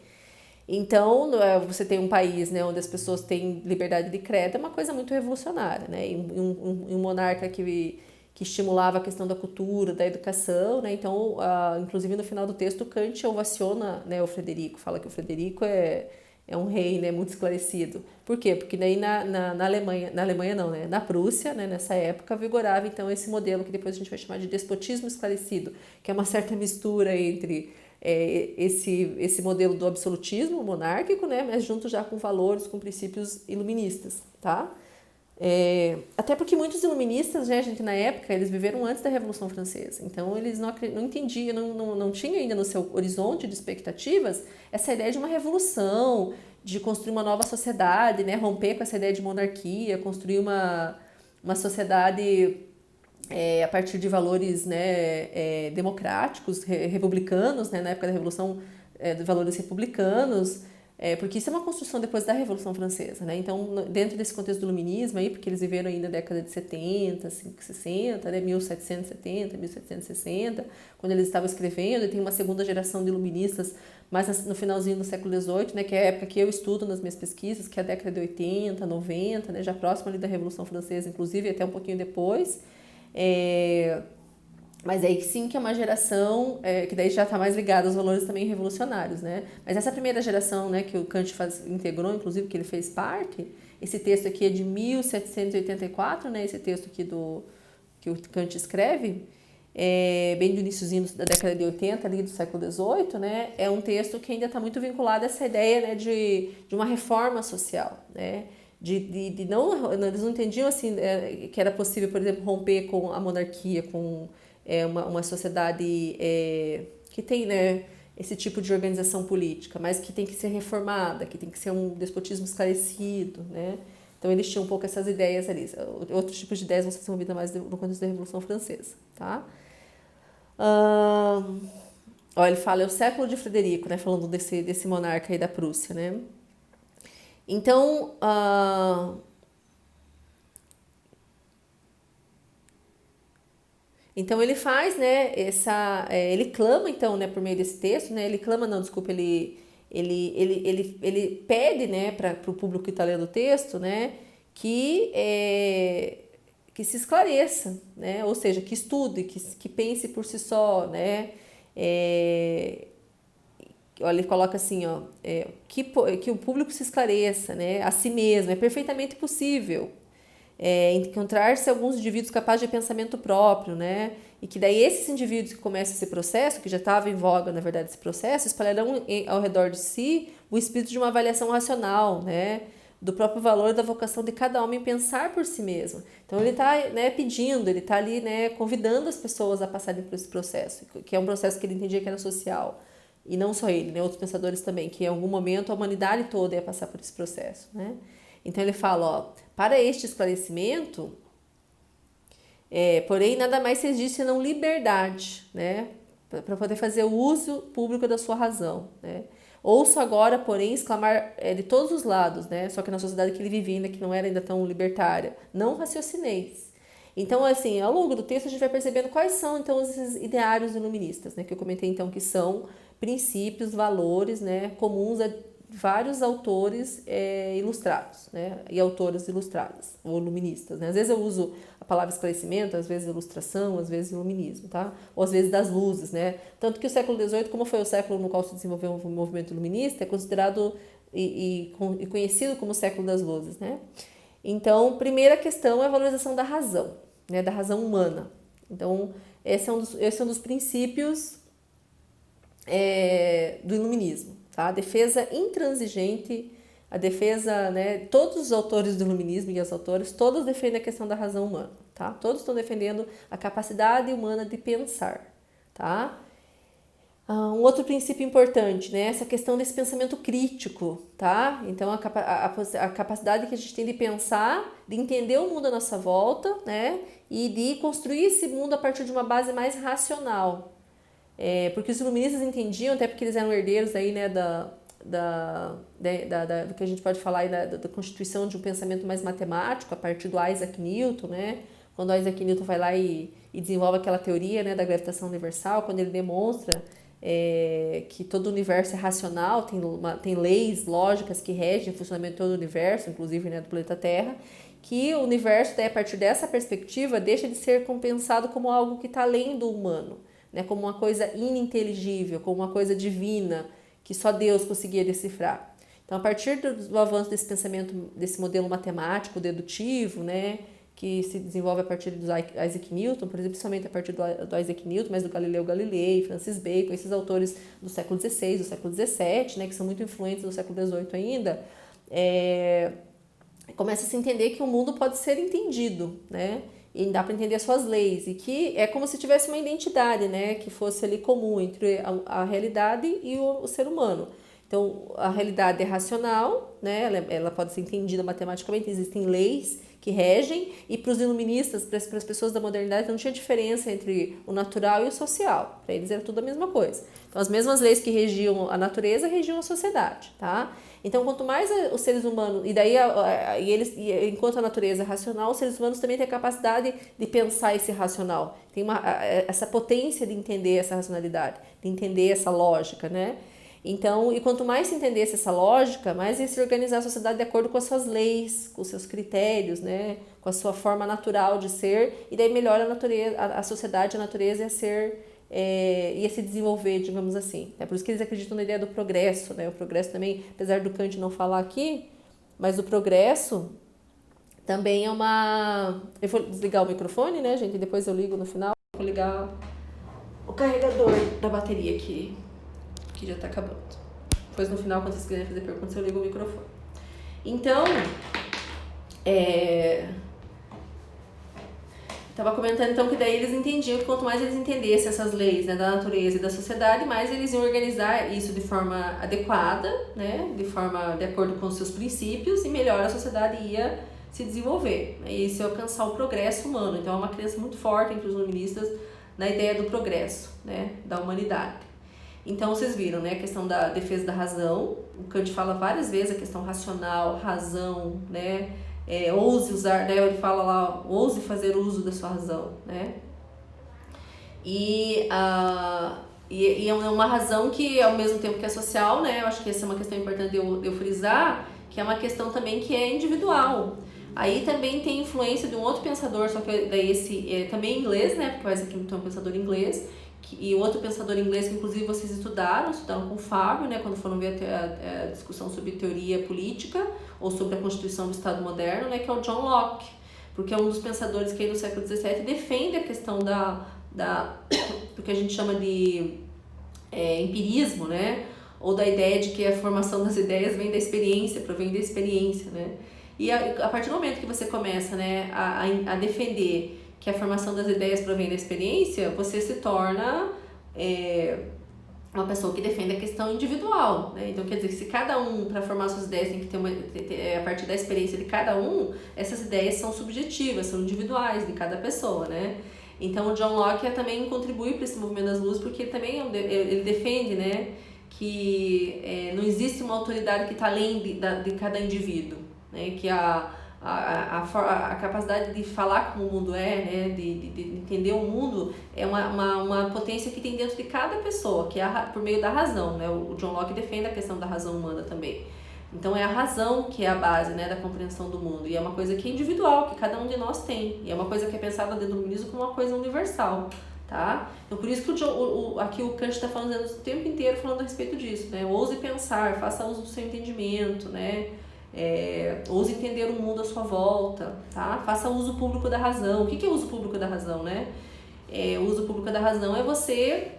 Speaker 2: Então, você tem um país, né, onde as pessoas têm liberdade de credo, é uma coisa muito revolucionária, né, e um monarca que estimulava a questão da cultura, da educação, né, então, inclusive no final do texto, Kant ovaciona, né, o Frederico, fala que o Frederico é um rei, né, muito esclarecido. Por quê? Porque daí na Alemanha não, né, na Prússia, né, nessa época, vigorava então esse modelo que depois a gente vai chamar de despotismo esclarecido, que é uma certa mistura entre esse modelo do absolutismo monárquico, né, mas junto já com valores, com princípios iluministas, tá? Até porque muitos iluministas, né, gente, na época, eles viveram antes da Revolução Francesa. Então, eles não entendiam, não tinham ainda no seu horizonte de expectativas essa ideia de uma revolução, de construir uma nova sociedade, né, romper com essa ideia de monarquia, construir uma sociedade a partir de valores, né, democráticos, republicanos, né, na época da Revolução, de valores republicanos, porque isso é uma construção depois da Revolução Francesa, né? Então, dentro desse contexto do iluminismo, aí, porque eles viveram ainda na década de 70, 60, né? 1770, 1760, quando eles estavam escrevendo, e tem uma segunda geração de iluministas, mas no finalzinho do século XVIII, né? Que é a época que eu estudo nas minhas pesquisas, que é a década de 80, 90, né? Já próximo ali da Revolução Francesa, inclusive, até um pouquinho depois. Mas aí sim que é uma geração que daí já está mais ligada aos valores também revolucionários, né? Mas essa primeira geração, né, que o Kant integrou, inclusive, que ele fez parte, esse texto aqui é de 1784, né? Esse texto aqui que o Kant escreve, bem do iniciozinho da década de 80, ali do século XVIII, né? É um texto que ainda está muito vinculado a essa ideia, né, de uma reforma social, né? Eles não entendiam assim que era possível, por exemplo, romper com a monarquia, com uma sociedade que tem, né, esse tipo de organização política, mas que tem que ser reformada, que tem que ser um despotismo esclarecido, né? Então eles tinham um pouco essas ideias ali. Outros tipos de ideias vão ser desenvolvidas mais no contexto da Revolução Francesa, tá? Ele fala, é o século de Frederico, né? Falando desse monarca aí da Prússia, né? Então, ele faz, né, ele clama, então, né, por meio desse texto, né, ele clama, não, desculpa, ele pede, né, para o público que está lendo o texto, né, que se esclareça, né, ou seja, que estude, que pense por si só, né, olha, ele coloca assim, que o público se esclareça, né, a si mesmo, é perfeitamente possível encontrar-se alguns indivíduos capazes de pensamento próprio, né, e que daí esses indivíduos que começam esse processo, que já estava em voga, na verdade, esse processo, espalharão ao redor de si o espírito de uma avaliação racional, né, do próprio valor e da vocação de cada homem pensar por si mesmo. Então ele está, né, pedindo, ele está ali, né, convidando as pessoas a passarem por esse processo, que é um processo que ele entendia que era social. E não só ele, né, outros pensadores também, que em algum momento a humanidade toda ia passar por esse processo, né? Então ele fala, para este esclarecimento, porém nada mais se diz senão liberdade, né? Para poder fazer o uso público da sua razão, né? Ouço agora, porém, exclamar de todos os lados, né? Só que na sociedade que ele vivia ainda, que não era ainda tão libertária, não raciocineis. Então, assim, ao longo do texto a gente vai percebendo quais são, então, esses ideários iluministas, né? Que eu comentei, então, que são princípios, valores, né? Comuns a vários autores ilustrados, né? E autoras ilustradas, ou iluministas, né? Às vezes eu uso a palavra esclarecimento, às vezes ilustração, às vezes iluminismo, tá? Ou às vezes das luzes, né? Tanto que o século XVIII, como foi o século no qual se desenvolveu o movimento iluminista, é considerado e conhecido como o século das luzes, né? Então, primeira questão é a valorização da razão, né? Da razão humana. Então, esse é um dos princípios do iluminismo, tá? A defesa intransigente, a defesa, né? Todos os autores do iluminismo e as autoras, todos defendem a questão da razão humana, tá? Todos estão defendendo a capacidade humana de pensar, tá? Um outro princípio importante, né? Essa questão desse pensamento crítico, tá? Então, a capacidade que a gente tem de pensar, de entender o mundo à nossa volta, né? E de construir esse mundo a partir de uma base mais racional. Porque os iluministas entendiam, até porque eles eram herdeiros aí, né, do que a gente pode falar aí da constituição de um pensamento mais matemático, a partir do Isaac Newton, né? Quando o Isaac Newton vai lá e desenvolve aquela teoria, né, da gravitação universal, quando ele demonstra que todo o universo é racional, tem leis lógicas que regem o funcionamento de todo o universo, inclusive, né, do planeta Terra, que o universo, daí, a partir dessa perspectiva, deixa de ser compensado como algo que está além do humano, né, como uma coisa ininteligível, como uma coisa divina, que só Deus conseguia decifrar. Então, a partir do avanço desse pensamento, desse modelo matemático, dedutivo, né, que se desenvolve a partir do Isaac Newton, por exemplo, principalmente a partir do Isaac Newton, mas do Galileu Galilei, Francis Bacon, esses autores do século XVI, do século XVII, né, que são muito influentes do século XVIII ainda, começa a se entender que o mundo pode ser entendido, né, e dá para entender as suas leis, e que é como se tivesse uma identidade, né, que fosse ali comum entre a realidade e o ser humano. Então, a realidade é racional, né, ela pode ser entendida matematicamente, existem leis que regem, e para os iluministas, para as pessoas da modernidade, não tinha diferença entre o natural e o social. Para eles era tudo a mesma coisa. Então, as mesmas leis que regiam a natureza regiam a sociedade, tá? Então, quanto mais os seres humanos... E daí, enquanto a natureza é racional, os seres humanos também têm a capacidade de pensar esse racional. Tem essa potência de entender essa racionalidade, de entender essa lógica, né? Então, e quanto mais se entendesse essa lógica, mais ia se organizar a sociedade de acordo com as suas leis, com os seus critérios, né? Com a sua forma natural de ser, e daí melhor a sociedade, a natureza ia se desenvolver, digamos assim. É por isso que eles acreditam na ideia do progresso, né? O progresso também, apesar do Kant não falar aqui, mas o progresso também é uma... Eu vou desligar o microfone, né, gente? E depois eu ligo no final. Vou ligar o carregador da bateria aqui, que já tá acabando. Depois no final, quando vocês quiserem fazer perguntas, eu ligo o microfone. Então, estava comentando então que daí eles entendiam que quanto mais eles entendessem essas leis, né, da natureza e da sociedade, mais eles iam organizar isso de forma adequada, né, de acordo com os seus princípios, e melhor a sociedade ia se desenvolver, né, e se alcançar o progresso humano. Então é uma crença muito forte entre os iluministas na ideia do progresso, né, da humanidade. Então vocês viram, né, a questão da defesa da razão. O Kant fala várias vezes a questão racional, razão, né, ouse usar, né, ele fala lá, ouse fazer uso da sua razão, né, e é uma razão que ao mesmo tempo que é social, né, eu acho que essa é uma questão importante de eu frisar, que é uma questão também que é individual. Aí também tem influência de um outro pensador, só que daí esse também inglês, né, porque o Isaac Newton é um pensador inglês, e outro pensador inglês que inclusive vocês estudaram com o Fábio, né, quando foram ver a discussão sobre teoria política ou sobre a constituição do Estado moderno, né, que é o John Locke, porque é um dos pensadores que aí no século XVII defende a questão do que a gente chama de empirismo, né, ou da ideia de que a formação das ideias vem da experiência, provém da experiência, né, e a partir do momento que você começa, né, a defender que a formação das ideias provém da experiência, você se torna uma pessoa que defende a questão individual, né? Então, quer dizer, se cada um, para formar suas ideias, tem que ter a partir da experiência de cada um, essas ideias são subjetivas, são individuais de cada pessoa, né? Então, o John Locke também contribui para esse movimento das luzes, porque também ele defende, né, que não existe uma autoridade que está além de cada indivíduo, né? Que a capacidade de falar como o mundo né, de entender o mundo é uma potência que tem dentro de cada pessoa, que é por meio da razão, né? O John Locke defende a questão da razão humana também. Então é a razão que é a base, né, da compreensão do mundo, e é uma coisa que é individual, que cada um de nós tem, e é uma coisa que é pensada dentro do iluminismo como uma coisa universal, tá? Então por isso que aqui o Kant está falando o tempo inteiro falando a respeito disso, né? Ouse pensar, faça uso do seu entendimento, né? Ouse entender o mundo à sua volta, tá? Faça uso público da razão. O que é uso público da razão, né? O uso público da razão é você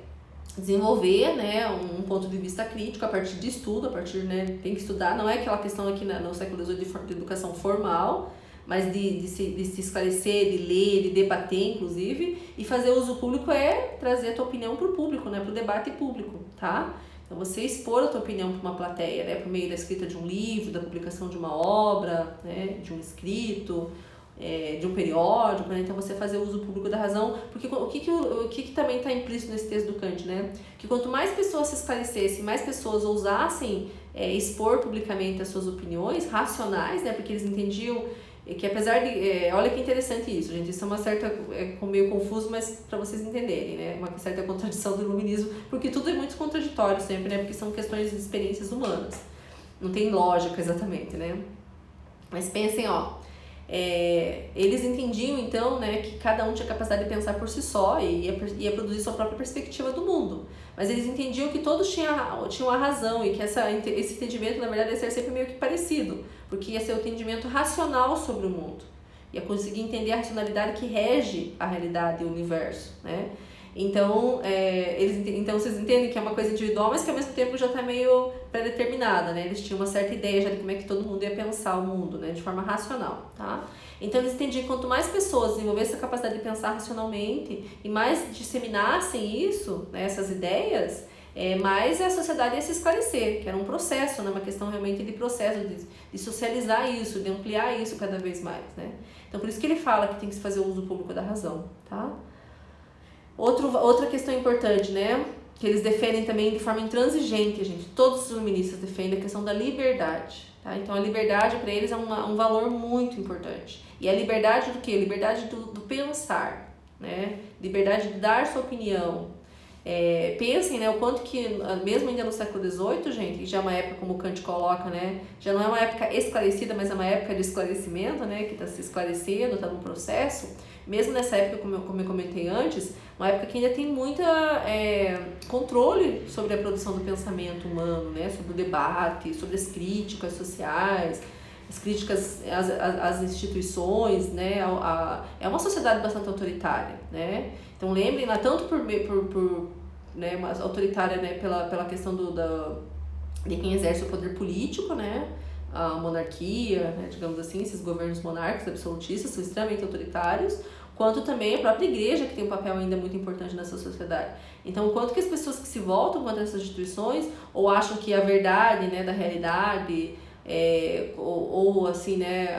Speaker 2: desenvolver, né, um ponto de vista crítico a partir de estudo, né, tem que estudar, não é aquela questão aqui no século XVIII de educação formal, mas de se esclarecer, de ler, de debater, inclusive, e fazer uso público é trazer a tua opinião para o público, né, para o debate público, tá? Então, você expor a tua opinião para uma plateia, né, por meio da escrita de um livro, da publicação de uma obra, né, de um escrito, de um periódico, né? Então você fazer uso público da razão, porque o que também está implícito nesse texto do Kant, né? Que quanto mais pessoas se esclarecessem, mais pessoas ousassem expor publicamente as suas opiniões racionais, né? Porque eles entendiam que apesar de... olha que interessante isso, gente, isso é uma certa... meio confuso, mas para vocês entenderem, né? Uma certa contradição do iluminismo, porque tudo é muito contraditório sempre, né? Porque são questões de experiências humanas. Não tem lógica exatamente, né? Mas pensem, eles entendiam então, né, que cada um tinha capacidade de pensar por si só e ia produzir sua própria perspectiva do mundo, mas eles entendiam que todos tinham a razão e que esse entendimento na verdade ia ser sempre meio que parecido, porque ia ser o entendimento racional sobre o mundo, ia conseguir entender a racionalidade que rege a realidade e o universo, né? Então, então vocês entendem que é uma coisa individual, mas que ao mesmo tempo já está meio pré-determinada, né? Eles tinham uma certa ideia já de como é que todo mundo ia pensar o mundo, né? De forma racional, tá? Então eles entendiam que quanto mais pessoas desenvolvessem a capacidade de pensar racionalmente e mais disseminassem isso, né, essas ideias, mais a sociedade ia se esclarecer, que era um processo, né? Uma questão realmente de processo, de socializar isso, de ampliar isso cada vez mais, né? Então por isso que ele fala que tem que se fazer o uso público da razão, tá? Outra questão importante, né, que eles defendem também de forma intransigente, gente, todos os iluministas defendem a questão da liberdade, tá? Então a liberdade para eles é um valor muito importante. E a liberdade do quê? Liberdade do pensar, né? Liberdade de dar sua opinião. Pensem, né, o quanto que, mesmo ainda no século XVIII, gente, que já é uma época, como o Kant coloca, né, já não é uma época esclarecida, mas é uma época de esclarecimento, né, que está se esclarecendo, está num processo. Mesmo nessa época, como eu comentei antes, uma época que ainda tem muita controle sobre a produção do pensamento humano, né, sobre o debate, sobre as críticas sociais, as críticas às instituições, né, é uma sociedade bastante autoritária, né. Então lembrem lá, tanto por né, mas autoritária, né, pela questão de quem exerce o poder político, né, a monarquia, né, digamos assim, esses governos monárquicos, absolutistas, são extremamente autoritários, quanto também a própria igreja, que tem um papel ainda muito importante nessa sociedade. Então, quanto que as pessoas que se voltam contra essas instituições, ou acham que a verdade, né, da realidade, ou assim, né,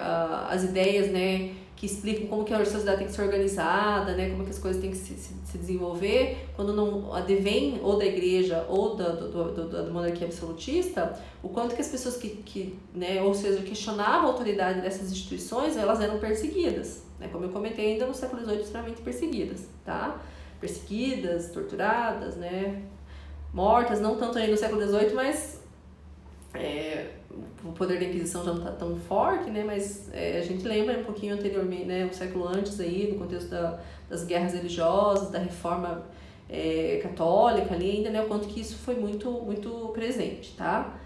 Speaker 2: as ideias, né, que explicam como que a sociedade tem que ser organizada, né, como que as coisas têm que se desenvolver, quando não advém ou da igreja ou da monarquia absolutista, o quanto que as pessoas né, ou seja, questionavam a autoridade dessas instituições, elas eram perseguidas, né, como eu comentei, ainda no século XVIII, extremamente perseguidas, tá? Perseguidas, torturadas, né, mortas, não tanto aí no século XVIII, mas o poder da Inquisição já não está tão forte, né? Mas a gente lembra um pouquinho anteriormente, né? Um século antes aí, no contexto das guerras religiosas, da reforma católica ali ainda, né? O quanto que isso foi muito, muito presente, tá?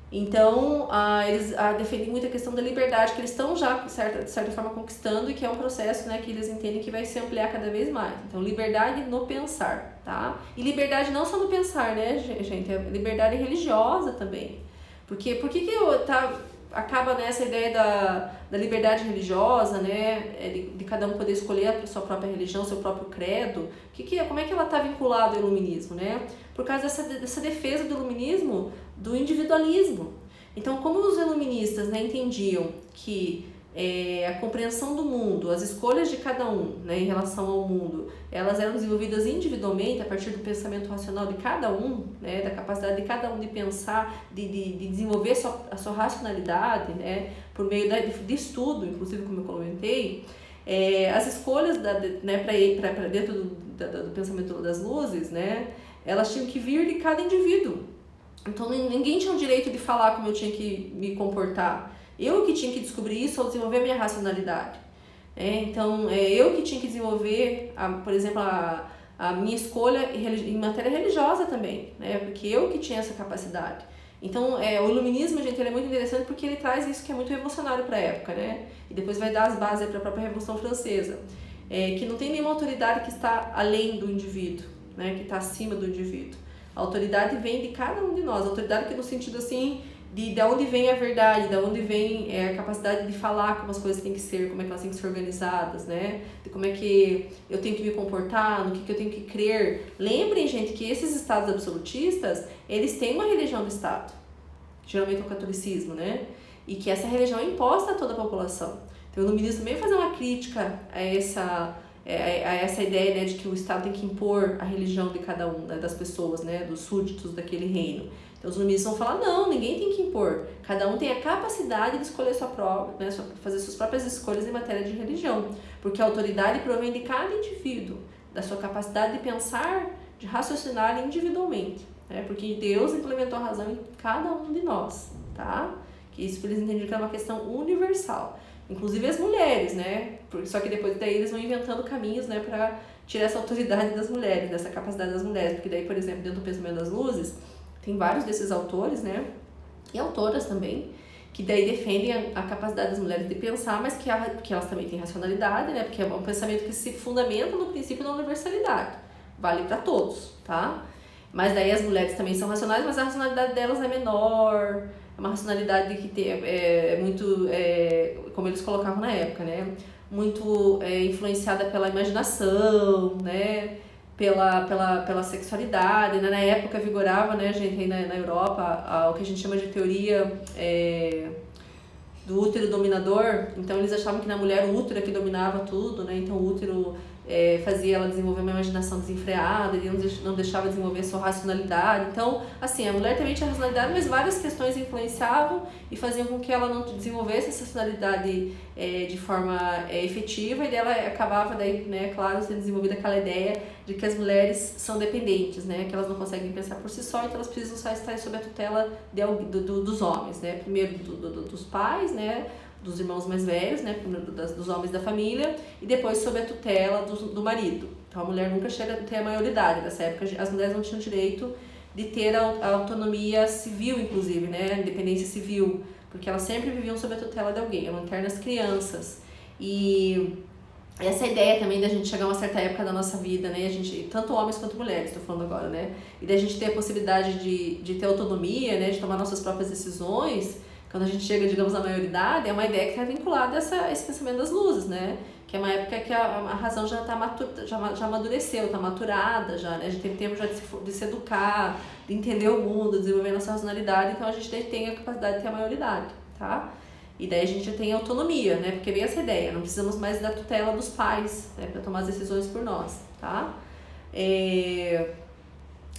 Speaker 2: Então, eles defendem muito a questão da liberdade, que eles estão já, de certa forma, conquistando, e que é um processo, né, que eles entendem que vai se ampliar cada vez mais. Então, liberdade no pensar, tá? E liberdade não só no pensar, né, gente? É liberdade religiosa também. Porque por que acaba nessa ideia da liberdade religiosa, né, de cada um poder escolher a sua própria religião, seu próprio credo? Como é que ela está vinculada ao iluminismo, né? Por causa dessa defesa do iluminismo, do individualismo. Então, como os iluministas, né, entendiam que a compreensão do mundo, as escolhas de cada um, né, em relação ao mundo, elas eram desenvolvidas individualmente a partir do pensamento racional de cada um, né, da capacidade de cada um de pensar, de desenvolver a sua racionalidade, né, por meio de estudo, inclusive como eu comentei, as escolhas, né, para dentro do pensamento das luzes, né, elas tinham que vir de cada indivíduo. Então ninguém tinha o direito de falar como eu tinha que me comportar. Eu que tinha que descobrir isso ao desenvolver a minha racionalidade. Então, eu que tinha que desenvolver, por exemplo, a minha escolha em matéria religiosa também, né? Porque eu que tinha essa capacidade. Então, o iluminismo, gente, ele é muito interessante porque ele traz isso que é muito revolucionário para a época, né? E depois vai dar as bases para a própria Revolução Francesa. Que não tem nenhuma autoridade que está além do indivíduo, né? Que está acima do indivíduo. A autoridade vem de cada um de nós. A autoridade que no sentido assim... de onde vem a verdade, de onde vem a capacidade de falar como as coisas têm que ser, como é que elas têm que ser organizadas, né? De como é que eu tenho que me comportar, no que eu tenho que crer. Lembrem, gente, que esses estados absolutistas, eles têm uma religião do Estado, geralmente é o catolicismo, né? E que essa religião é imposta a toda a população. Então, o iluminismo também vai fazer uma crítica a essa ideia, né, de que o Estado tem que impor a religião de cada um, né, das pessoas, né, dos súditos daquele reino. Então, os iluministas vão falar, não, ninguém tem que impor. Cada um tem a capacidade de escolher sua própria, né, fazer suas próprias escolhas em matéria de religião. Porque a autoridade provém de cada indivíduo, da sua capacidade de pensar, de raciocinar individualmente. Né, porque Deus implementou a razão em cada um de nós, tá? Que isso eles entenderam que é uma questão universal. Inclusive as mulheres, né? Só que depois daí eles vão inventando caminhos, né, para tirar essa autoridade das mulheres, dessa capacidade das mulheres. Porque daí, por exemplo, dentro do pensamento das luzes, tem vários desses autores, né? E autoras também, que daí defendem a capacidade das mulheres de pensar, mas que elas também têm racionalidade, né? Porque é um pensamento que se fundamenta no princípio da universalidade. Vale para todos, tá? Mas daí as mulheres também são racionais, mas a racionalidade delas é menor. É uma racionalidade que é muito, como eles colocavam na época, né? Muito influenciada pela imaginação, né? Pela sexualidade, né? Na época vigorava, né, gente, aí na Europa, o que a gente chama de teoria do útero dominador. Então eles achavam que na mulher o útero é que dominava tudo, né? Então o útero fazia ela desenvolver uma imaginação desenfreada, ele não deixava desenvolver a sua racionalidade. Então, assim, a mulher também tinha racionalidade, mas várias questões influenciavam e faziam com que ela não desenvolvesse essa racionalidade de forma efetiva, e dela acabava daí, né, claro, sendo desenvolvida aquela ideia de que as mulheres são dependentes, né, que elas não conseguem pensar por si só, então elas precisam só estar sob a tutela dos homens, né, primeiro dos pais, né, dos irmãos mais velhos, né, dos homens da família, e depois sob a tutela do marido. Então a mulher nunca chega a ter a maioridade. Nessa época as mulheres não tinham direito de ter a autonomia civil, inclusive, né, a independência civil, porque elas sempre viviam sob a tutela de alguém, eram eternas crianças. E essa ideia também da gente chegar a uma certa época da nossa vida, né, a gente, tanto homens quanto mulheres, estou falando agora, né, e da gente ter a possibilidade de ter autonomia, né, de tomar nossas próprias decisões, quando a gente chega, digamos, à maioridade, é uma ideia que está vinculada a esse pensamento das luzes, né? Que é uma época que a razão já já amadureceu, está maturada já, né? A gente teve tempo já de se educar, de entender o mundo, desenvolver nossa racionalidade, então a gente tem a capacidade de ter a maioridade, tá? E daí a gente já tem autonomia, né? Porque vem essa ideia, não precisamos mais da tutela dos pais, né? Para tomar as decisões por nós, tá?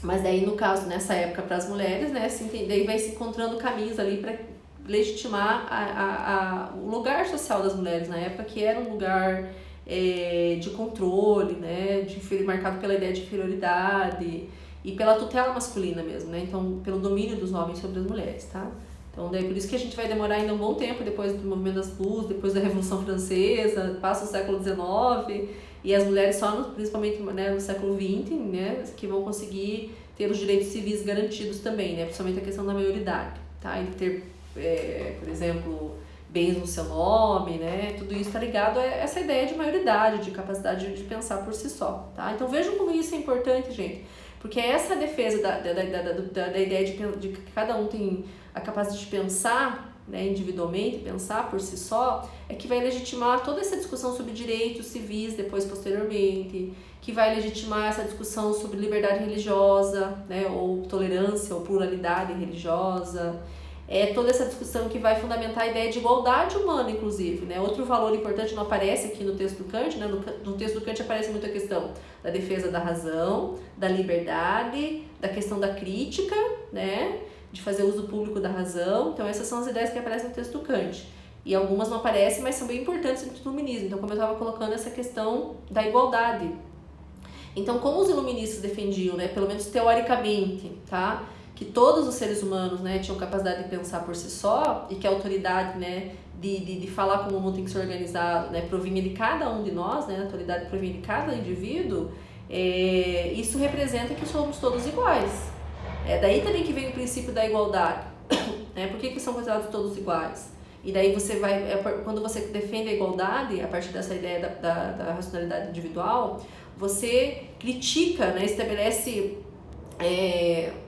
Speaker 2: Mas daí, no caso, nessa época, para as mulheres, né? Daí vai se encontrando caminhos ali para legitimar o lugar social das mulheres na época, que era um lugar de controle, né, marcado pela ideia de inferioridade e pela tutela masculina mesmo, né, então pelo domínio dos homens sobre as mulheres, tá? Então daí por isso que a gente vai demorar ainda um bom tempo depois do movimento das luzes, depois da Revolução Francesa, passa o século XIX e as mulheres só principalmente, né, no século XX, né, que vão conseguir ter os direitos civis garantidos também, né, principalmente a questão da maioridade, tá, e ter por exemplo, bens no seu nome, né? Tudo isso está ligado a essa ideia de maioridade, de capacidade de pensar por si só, tá? Então vejam como isso é importante, gente, porque essa defesa da ideia de que cada um tem a capacidade de pensar, né, individualmente, pensar por si só, é que vai legitimar toda essa discussão sobre direitos civis depois, posteriormente, que vai legitimar essa discussão sobre liberdade religiosa, né, ou tolerância ou pluralidade religiosa. Toda essa discussão que vai fundamentar a ideia de igualdade humana, inclusive, né? Outro valor importante não aparece aqui no texto do Kant, né? No texto do Kant aparece muito a questão da defesa da razão, da liberdade, da questão da crítica, né? De fazer uso público da razão. Então essas são as ideias que aparecem no texto do Kant. E algumas não aparecem, mas são bem importantes dentro do iluminismo. Então, como eu estava colocando, essa questão da igualdade. Então, como os iluministas defendiam, né? Pelo menos teoricamente, tá? Que todos os seres humanos, né, tinham capacidade de pensar por si só e que a autoridade, né, de falar como o mundo tem que ser organizado, né, provinha de cada um de nós, né, a autoridade provinha de cada indivíduo, isso representa que somos todos iguais. Daí também que vem o princípio da igualdade, né, por que são considerados todos iguais? E daí você vai, quando você defende a igualdade, a partir dessa ideia da racionalidade individual, você critica, né, estabelece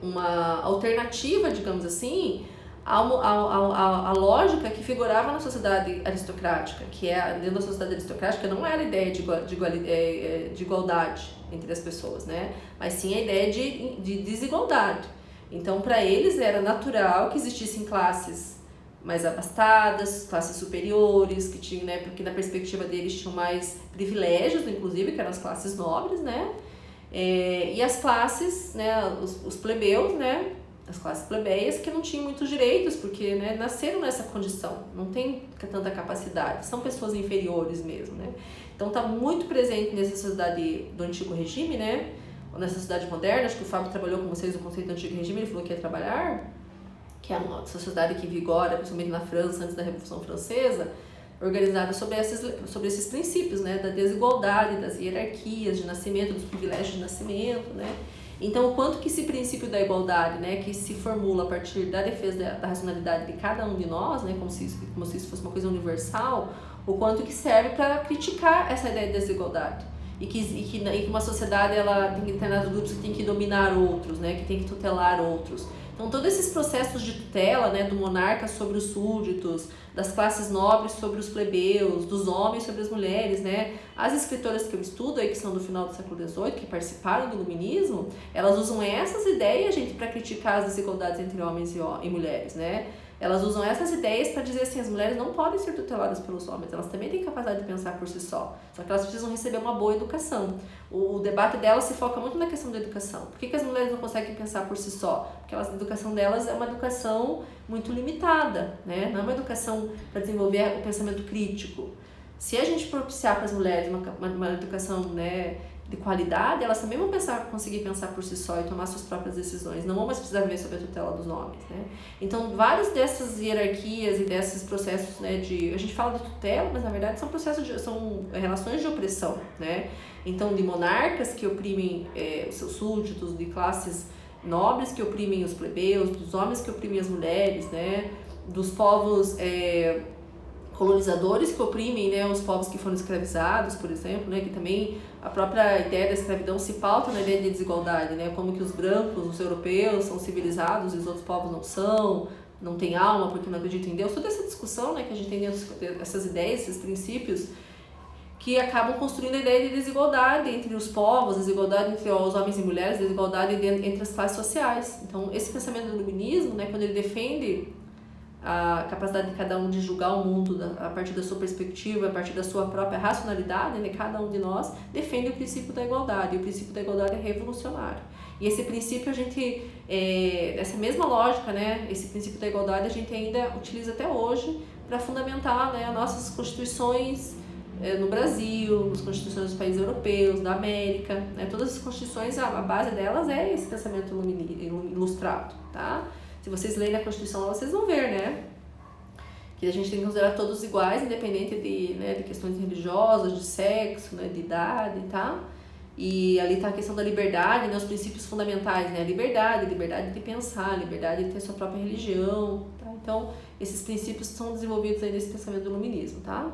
Speaker 2: uma alternativa, digamos assim, a lógica que figurava na sociedade aristocrática, que dentro da sociedade aristocrática não era a ideia de igualdade entre as pessoas, né? Mas sim a ideia de desigualdade. Então, para eles era natural que existissem classes mais abastadas, classes superiores, que tinham, né, porque na perspectiva deles tinham mais privilégios, inclusive, que eram as classes nobres, né? E as classes, né, os plebeus, né, as classes plebeias que não tinham muitos direitos, porque, né, nasceram nessa condição, não tem tanta capacidade, são pessoas inferiores mesmo, né? Então está muito presente nessa sociedade do antigo regime, né? Ou nessa sociedade moderna, acho que o Fábio trabalhou com vocês o conceito do antigo regime, ele falou que ia trabalhar, que é uma sociedade que vigora, principalmente na França, antes da Revolução Francesa, organizada sobre esses princípios, né, da desigualdade, das hierarquias de nascimento, dos privilégios de nascimento, né? Então, o quanto que esse princípio da igualdade, né, que se formula a partir da defesa da racionalidade de cada um de nós, né, como se isso fosse uma coisa universal, o quanto que serve para criticar essa ideia de desigualdade. E que uma sociedade ela tem determinados grupos que tem que dominar outros, né, que tem que tutelar outros. Então, todos esses processos de tutela, né, do monarca sobre os súditos, das classes nobres sobre os plebeus, dos homens sobre as mulheres, né? As escritoras que eu estudo aí, que são do final do século XVIII, que participaram do iluminismo, elas usam essas ideias, gente, para criticar as desigualdades entre homens e mulheres, né? Elas usam essas ideias para dizer assim, as mulheres não podem ser tuteladas pelos homens, elas também têm capacidade de pensar por si só que elas precisam receber uma boa educação. O debate delas se foca muito na questão da educação. Por que as mulheres não conseguem pensar por si só? Porque a educação delas é uma educação muito limitada, né? Não é uma educação para desenvolver o pensamento crítico. Se a gente propiciar para as mulheres uma educação, né, de qualidade, elas também vão conseguir pensar por si só e tomar suas próprias decisões, não vão mais precisar viver sob a tutela dos homens, né? Então, várias dessas hierarquias e desses processos, né, a gente fala de tutela, mas na verdade são relações de opressão, né? Então, de monarcas que oprimem os seus súditos, de classes nobres que oprimem os plebeus, dos homens que oprimem as mulheres, né? Dos povos colonizadores que oprimem, né, os povos que foram escravizados, por exemplo, né, que também a própria ideia da escravidão se pauta na ideia de desigualdade, né, como que os brancos, os europeus são civilizados e os outros povos não têm alma porque não acreditam em Deus. Toda essa discussão, né, que a gente tem dentro dessas ideias, esses princípios, que acabam construindo a ideia de desigualdade entre os povos, desigualdade entre os homens e mulheres, desigualdade entre as classes sociais. Então, esse pensamento do iluminismo, né, quando ele defende a capacidade de cada um de julgar o mundo a partir da sua perspectiva, a partir da sua própria racionalidade, né? Cada um de nós defende o princípio da igualdade, e o princípio da igualdade é revolucionário. E esse princípio essa mesma lógica, né? Esse princípio da igualdade a gente ainda utiliza até hoje para fundamentar, né, as nossas constituições no Brasil, nas constituições dos países europeus, da América, né? Todas as constituições, a base delas é esse pensamento ilustrado, tá? Se vocês lerem a Constituição, vocês vão ver, né, que a gente tem que considerar todos iguais, independente de questões religiosas, de sexo, né, de idade, tá? E ali está a questão da liberdade, né, os princípios fundamentais, né, a liberdade de pensar, liberdade de ter sua própria religião, tá? Então, esses princípios são desenvolvidos aí nesse pensamento do iluminismo, tá?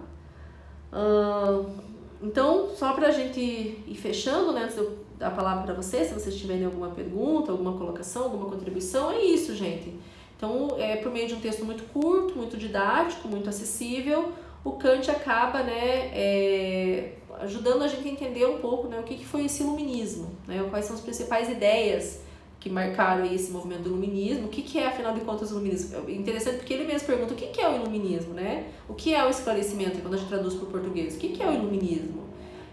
Speaker 2: Então, só para a gente ir fechando, né, antes de eu dar a palavra para vocês, se vocês tiverem alguma pergunta, alguma colocação, alguma contribuição, é isso, gente. Então, por meio de um texto muito curto, muito didático, muito acessível, o Kant acaba, né, ajudando a gente a entender um pouco, né, o que foi esse iluminismo, né, quais são as principais ideias que marcaram esse movimento do iluminismo, o que é, afinal de contas, o iluminismo. É interessante porque ele mesmo pergunta o que é o iluminismo, né? O que é o esclarecimento, quando a gente traduz para o português, o que é o iluminismo?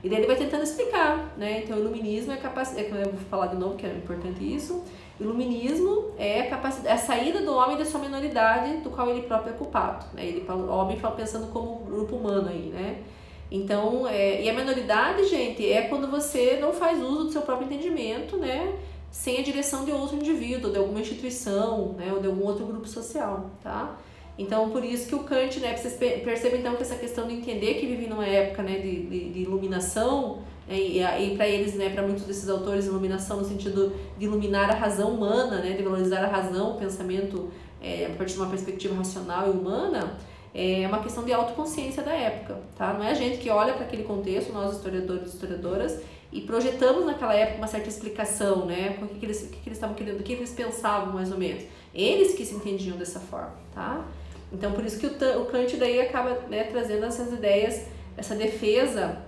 Speaker 2: E daí ele vai tentando explicar, né? Então, o iluminismo eu vou falar de novo, que é importante isso, o iluminismo é a saída do homem da sua minoridade, do qual ele próprio é culpado, né? O homem fala pensando como grupo humano aí, né? Então, e a minoridade, gente, é quando você não faz uso do seu próprio entendimento, né? Sem a direção de outro indivíduo, de alguma instituição, né, ou de algum outro grupo social, tá? Então, por isso que o Kant, né, vocês percebem então que essa questão de entender que vive numa época, né, de iluminação, e para eles, né, para muitos desses autores, iluminação no sentido de iluminar a razão humana, né, de valorizar a razão, o pensamento a partir de uma perspectiva racional e humana, é uma questão de autoconsciência da época, tá? Não é a gente que olha para aquele contexto, nós historiadores e historiadoras, e projetamos naquela época uma certa explicação, né? O que eles estavam querendo, o que eles pensavam mais ou menos. Eles que se entendiam dessa forma, tá? Então, por isso que o Kant daí acaba, né, trazendo essas ideias, essa defesa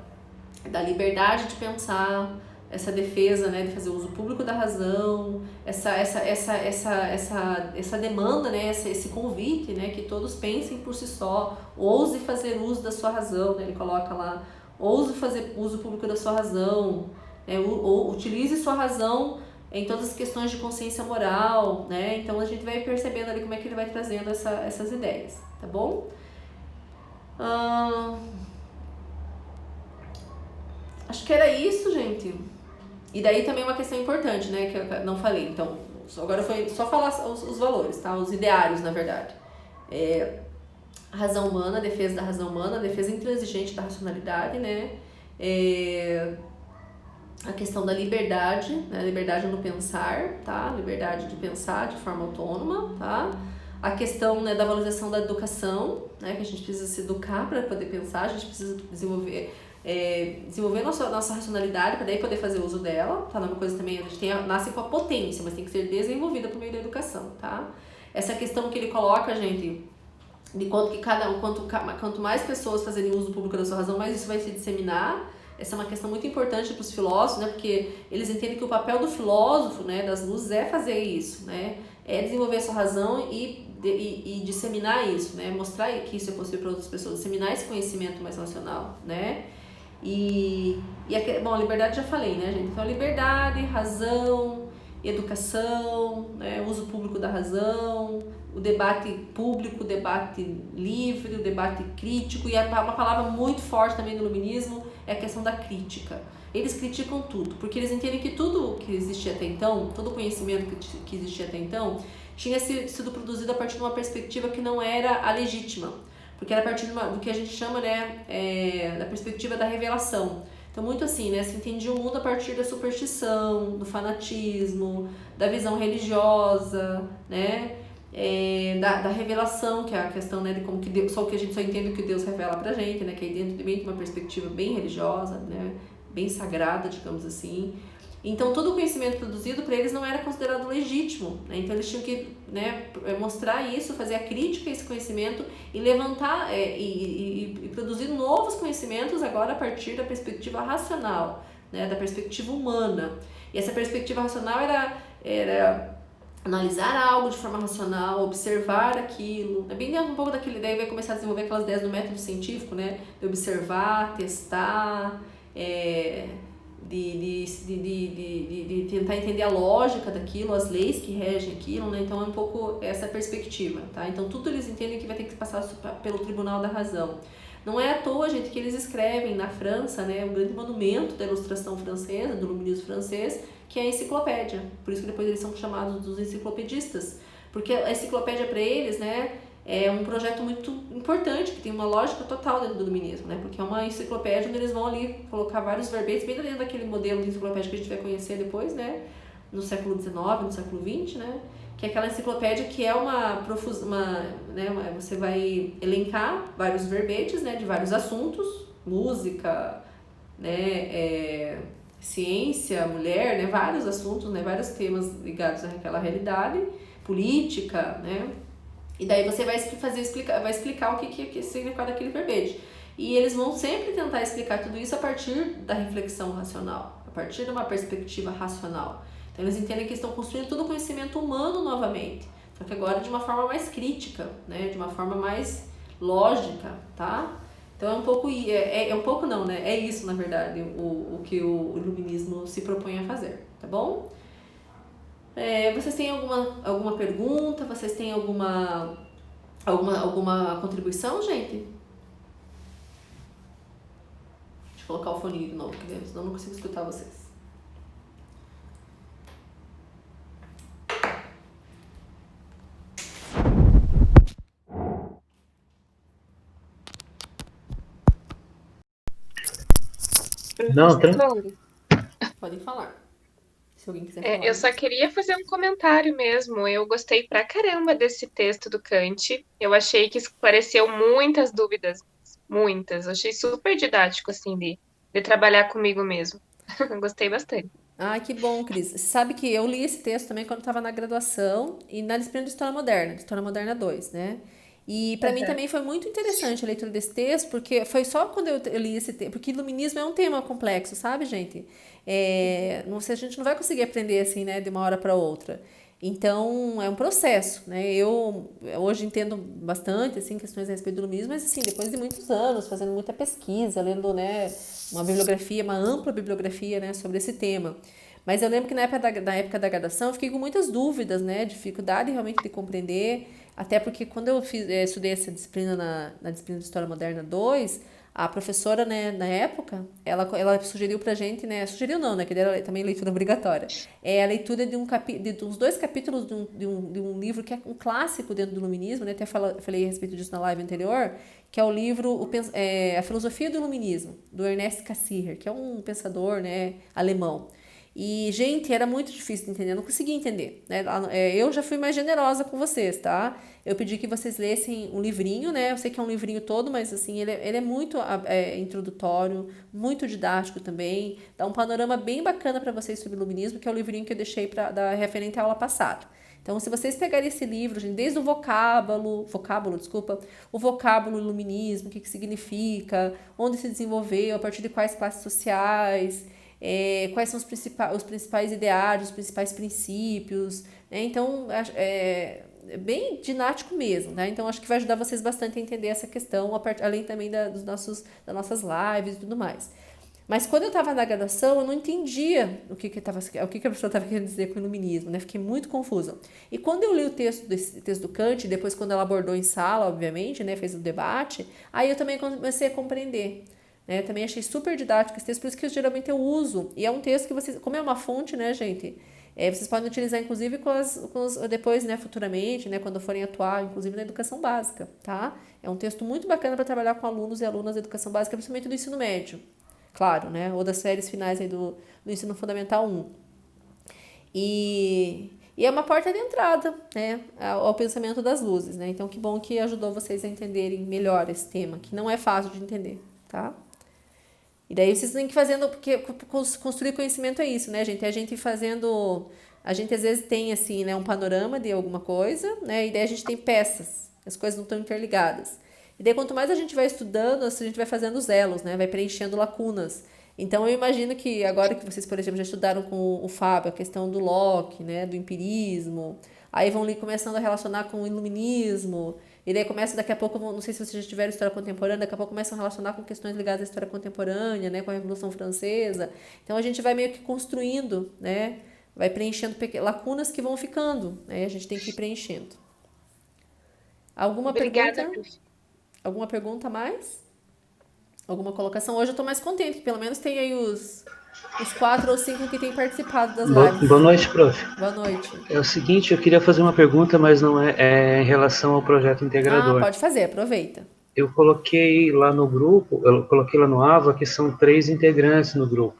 Speaker 2: da liberdade de pensar, essa defesa, né, de fazer uso público da razão, essa demanda, né, esse convite, né, que todos pensem por si só, ouse fazer uso da sua razão, né, ele coloca lá, ouse fazer uso público da sua razão, né, ou utilize sua razão em todas as questões de consciência moral, né, então a gente vai percebendo ali como é que ele vai trazendo essas ideias, tá bom? Acho que era isso, gente. E daí também uma questão importante, né, que eu não falei. Então, agora foi só falar os valores, tá? Os ideários, na verdade. Razão humana, defesa da razão humana, defesa intransigente da racionalidade, né? A questão da liberdade, né? Liberdade no pensar, tá? Liberdade de pensar de forma autônoma, tá? A questão, né, da valorização da educação, né? Que a gente precisa se educar para poder pensar, a gente precisa desenvolver nossa racionalidade para daí poder fazer uso dela, tá? Uma coisa também, a gente nasce com a potência, mas tem que ser desenvolvida por meio da educação, tá? Essa questão que ele coloca, gente, de quanto mais pessoas fazerem uso público da sua razão, mais isso vai se disseminar. Essa é uma questão muito importante para os filósofos, né? Porque eles entendem que o papel do filósofo, né, das luzes, é fazer isso, né? É desenvolver a sua razão e disseminar isso, né? Mostrar que isso é possível para outras pessoas, disseminar esse conhecimento mais racional, né? Bom, a liberdade já falei, né, gente? Então, liberdade, razão, educação, né, uso público da razão, o debate público, o debate livre, o debate crítico, e uma palavra muito forte também do iluminismo é a questão da crítica. Eles criticam tudo, porque eles entendem que tudo que existia até então, todo o conhecimento que existia até então, tinha sido produzido a partir de uma perspectiva que não era a legítima, porque era a partir do que a gente chama, né, da perspectiva da revelação. Então, muito assim, né, se entendia o mundo a partir da superstição, do fanatismo, da visão religiosa, né, da revelação, que é a questão, né, de como que Deus, só o que a gente só entende o que Deus revela pra gente, né, que é dentro de uma perspectiva bem religiosa, né, bem sagrada, digamos assim. Então, todo o conhecimento produzido para eles não era considerado legítimo, né? Então, eles tinham que, né, mostrar isso, fazer a crítica a esse conhecimento e levantar e produzir novos conhecimentos agora a partir da perspectiva racional, né, da perspectiva humana. E essa perspectiva racional era analisar algo de forma racional, observar aquilo, bem dentro um pouco daquele ideia, vai começar a desenvolver aquelas ideias do método científico, né, de observar, testar, de tentar entender a lógica daquilo, as leis que regem aquilo, né? Então é um pouco essa perspectiva, tá? Então tudo eles entendem que vai ter que passar pelo Tribunal da Razão. Não é à toa, gente, que eles escrevem na França, né, um grande monumento da ilustração francesa, do iluminismo francês, que é a enciclopédia. Por isso que depois eles são chamados dos enciclopedistas, porque a enciclopédia para eles, né, é um projeto muito importante, que tem uma lógica total dentro do iluminismo, né? Porque é uma enciclopédia onde eles vão ali colocar vários verbetes, bem dentro daquele modelo de enciclopédia que a gente vai conhecer depois, né? No século XIX, no século XX, né? Que é aquela enciclopédia que é você vai elencar vários verbetes, né? De vários assuntos, música, né? Ciência, mulher, né? Vários assuntos, né? Vários temas ligados àquela realidade, política, né? E daí você vai explicar o que é o significado daquele verbete. E eles vão sempre tentar explicar tudo isso a partir da reflexão racional, a partir de uma perspectiva racional. Então eles entendem que estão construindo todo o conhecimento humano novamente, só que agora de uma forma mais crítica, né? De uma forma mais lógica, tá? Então é um pouco, um pouco não, né? É isso, na verdade, o que o iluminismo se propõe a fazer, tá bom? Vocês têm alguma pergunta? Vocês têm alguma contribuição, gente? Deixa eu colocar o fone de novo, que senão eu não consigo escutar vocês.
Speaker 3: Não, tranquilo.
Speaker 2: Podem falar. Se alguém quiser falar.
Speaker 1: Eu só queria fazer um comentário mesmo. Eu gostei pra caramba desse texto do Kant. Eu achei que esclareceu muitas dúvidas, muitas. Achei super didático, assim, de trabalhar comigo mesmo. Gostei bastante.
Speaker 2: Ah, que bom, Cris. Você sabe que eu li esse texto também quando estava na graduação e na disciplina de História Moderna 2, né? E para mim
Speaker 1: Aham.
Speaker 2: também foi muito interessante a leitura desse texto, porque foi só quando eu li esse texto, porque iluminismo é um tema complexo, sabe, gente? Não sei, a gente não vai conseguir aprender assim, né, de uma hora para outra. Então, é um processo, né? Eu hoje entendo bastante, assim, questões a respeito do iluminismo, mas, assim, depois de muitos anos, fazendo muita pesquisa, lendo, né, uma bibliografia, uma ampla bibliografia, né, sobre esse tema. Mas eu lembro que na época da graduação eu fiquei com muitas dúvidas, né, dificuldade realmente de compreender, até porque quando eu estudei essa disciplina na disciplina de História Moderna 2, a professora, né, na época, ela sugeriu pra gente, né, sugeriu não, né, que era também leitura obrigatória, é a leitura de uns dois capítulos de um livro que é um clássico dentro do iluminismo, né, até falei a respeito disso na live anterior, que é o livro A Filosofia do Iluminismo, do Ernest Cassirer, que é um pensador, né, alemão. E, gente, era muito difícil de entender, eu não conseguia entender, né? Eu já fui mais generosa com vocês, tá? Eu pedi que vocês lessem um livrinho, né? Eu sei que é um livrinho todo, mas, assim, ele é muito introdutório, muito didático também, dá um panorama bem bacana para vocês sobre o iluminismo, que é o livrinho que eu deixei para dar referente à aula passada. Então, se vocês pegarem esse livro, gente, desde o desculpa, o vocábulo iluminismo, o que significa, onde se desenvolveu, a partir de quais classes sociais, quais são os principais ideários, os principais princípios, né? Então, é bem didático mesmo, né? Então, acho que vai ajudar vocês bastante a entender essa questão, além também das nossas lives e tudo mais. Mas quando eu estava na graduação, eu não entendia o que a pessoa estava querendo dizer com o iluminismo, né? Fiquei muito confusa. E quando eu li o texto do Kant, depois quando ela abordou em sala, obviamente, né? Fez o debate, aí eu também comecei a compreender. Né? Também achei super didático esse texto, por isso que geralmente eu uso. E é um texto que vocês, como é uma fonte, né, gente? Vocês podem utilizar, inclusive, depois, né, futuramente, né, quando forem atuar, inclusive na educação básica, tá? É um texto muito bacana para trabalhar com alunos e alunas da educação básica, principalmente do ensino médio, claro, né? Ou das séries finais aí do ensino fundamental 1. E é uma porta de entrada, né, ao pensamento das luzes, né? Então, que bom que ajudou vocês a entenderem melhor esse tema, que não é fácil de entender, tá? E daí vocês têm que ir fazendo, porque construir conhecimento é isso, né, gente? É a gente fazendo. A gente às vezes tem, assim, né, um panorama de alguma coisa, né? E daí a gente tem peças, as coisas não estão interligadas. E daí quanto mais a gente vai estudando, assim, a gente vai fazendo os elos, né? Vai preenchendo lacunas. Então eu imagino que agora que vocês, por exemplo, já estudaram com o Fábio a questão do Locke, né? Do empirismo, aí vão ali começando a relacionar com o iluminismo. E daí começa daqui a pouco, não sei se vocês já tiveram história contemporânea, daqui a pouco começam a relacionar com questões ligadas à história contemporânea, né, com a Revolução Francesa. Então a gente vai meio que construindo, né, vai preenchendo lacunas que vão ficando, né, a gente tem que ir preenchendo. Alguma
Speaker 1: Obrigada,
Speaker 2: pergunta?
Speaker 1: prof.
Speaker 2: Alguma pergunta a mais? Alguma colocação? Hoje eu tô mais contente, que pelo menos tem aí os 4 ou 5 que têm participado das
Speaker 3: Boa
Speaker 2: lives.
Speaker 3: noite, prof.
Speaker 2: Boa noite.
Speaker 3: É o seguinte, eu queria fazer uma pergunta, mas não é em relação ao projeto
Speaker 2: Ah,
Speaker 3: integrador.
Speaker 2: pode fazer, aproveita.
Speaker 3: Eu coloquei lá no grupo, eu coloquei lá no AVA que são 3 integrantes no grupo.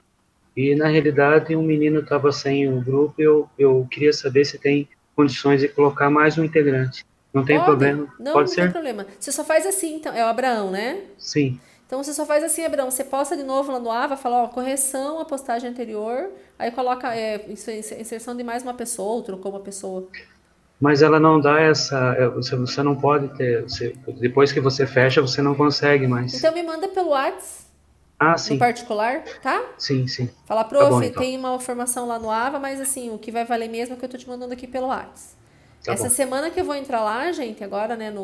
Speaker 3: E, na realidade, um menino estava sem o grupo e eu queria saber se tem condições de colocar mais um integrante. Não tem
Speaker 2: Pode?
Speaker 3: problema?
Speaker 2: Não,
Speaker 3: Pode
Speaker 2: não tem
Speaker 3: ser?
Speaker 2: problema. Você só faz assim, então. É o Abraão, né?
Speaker 3: Sim.
Speaker 2: Então você só faz assim, Abraão. Você posta de novo lá no Ava, fala, ó, correção à postagem anterior. Aí coloca inserção de mais uma pessoa, ou trocou uma pessoa.
Speaker 3: Mas ela não dá você não pode ter, depois que você fecha, você não consegue mais.
Speaker 2: Então me manda pelo Whats,
Speaker 3: Ah,
Speaker 2: no
Speaker 3: sim.
Speaker 2: particular, tá?
Speaker 3: Sim, sim.
Speaker 2: Fala,
Speaker 3: Tá bom,
Speaker 2: prof,
Speaker 3: então.
Speaker 2: tem uma formação lá no Ava, mas assim, o que vai valer mesmo é o que eu tô te mandando aqui pelo Whats.
Speaker 3: Tá
Speaker 2: Essa
Speaker 3: bom.
Speaker 2: semana que eu vou entrar lá, gente, agora, né,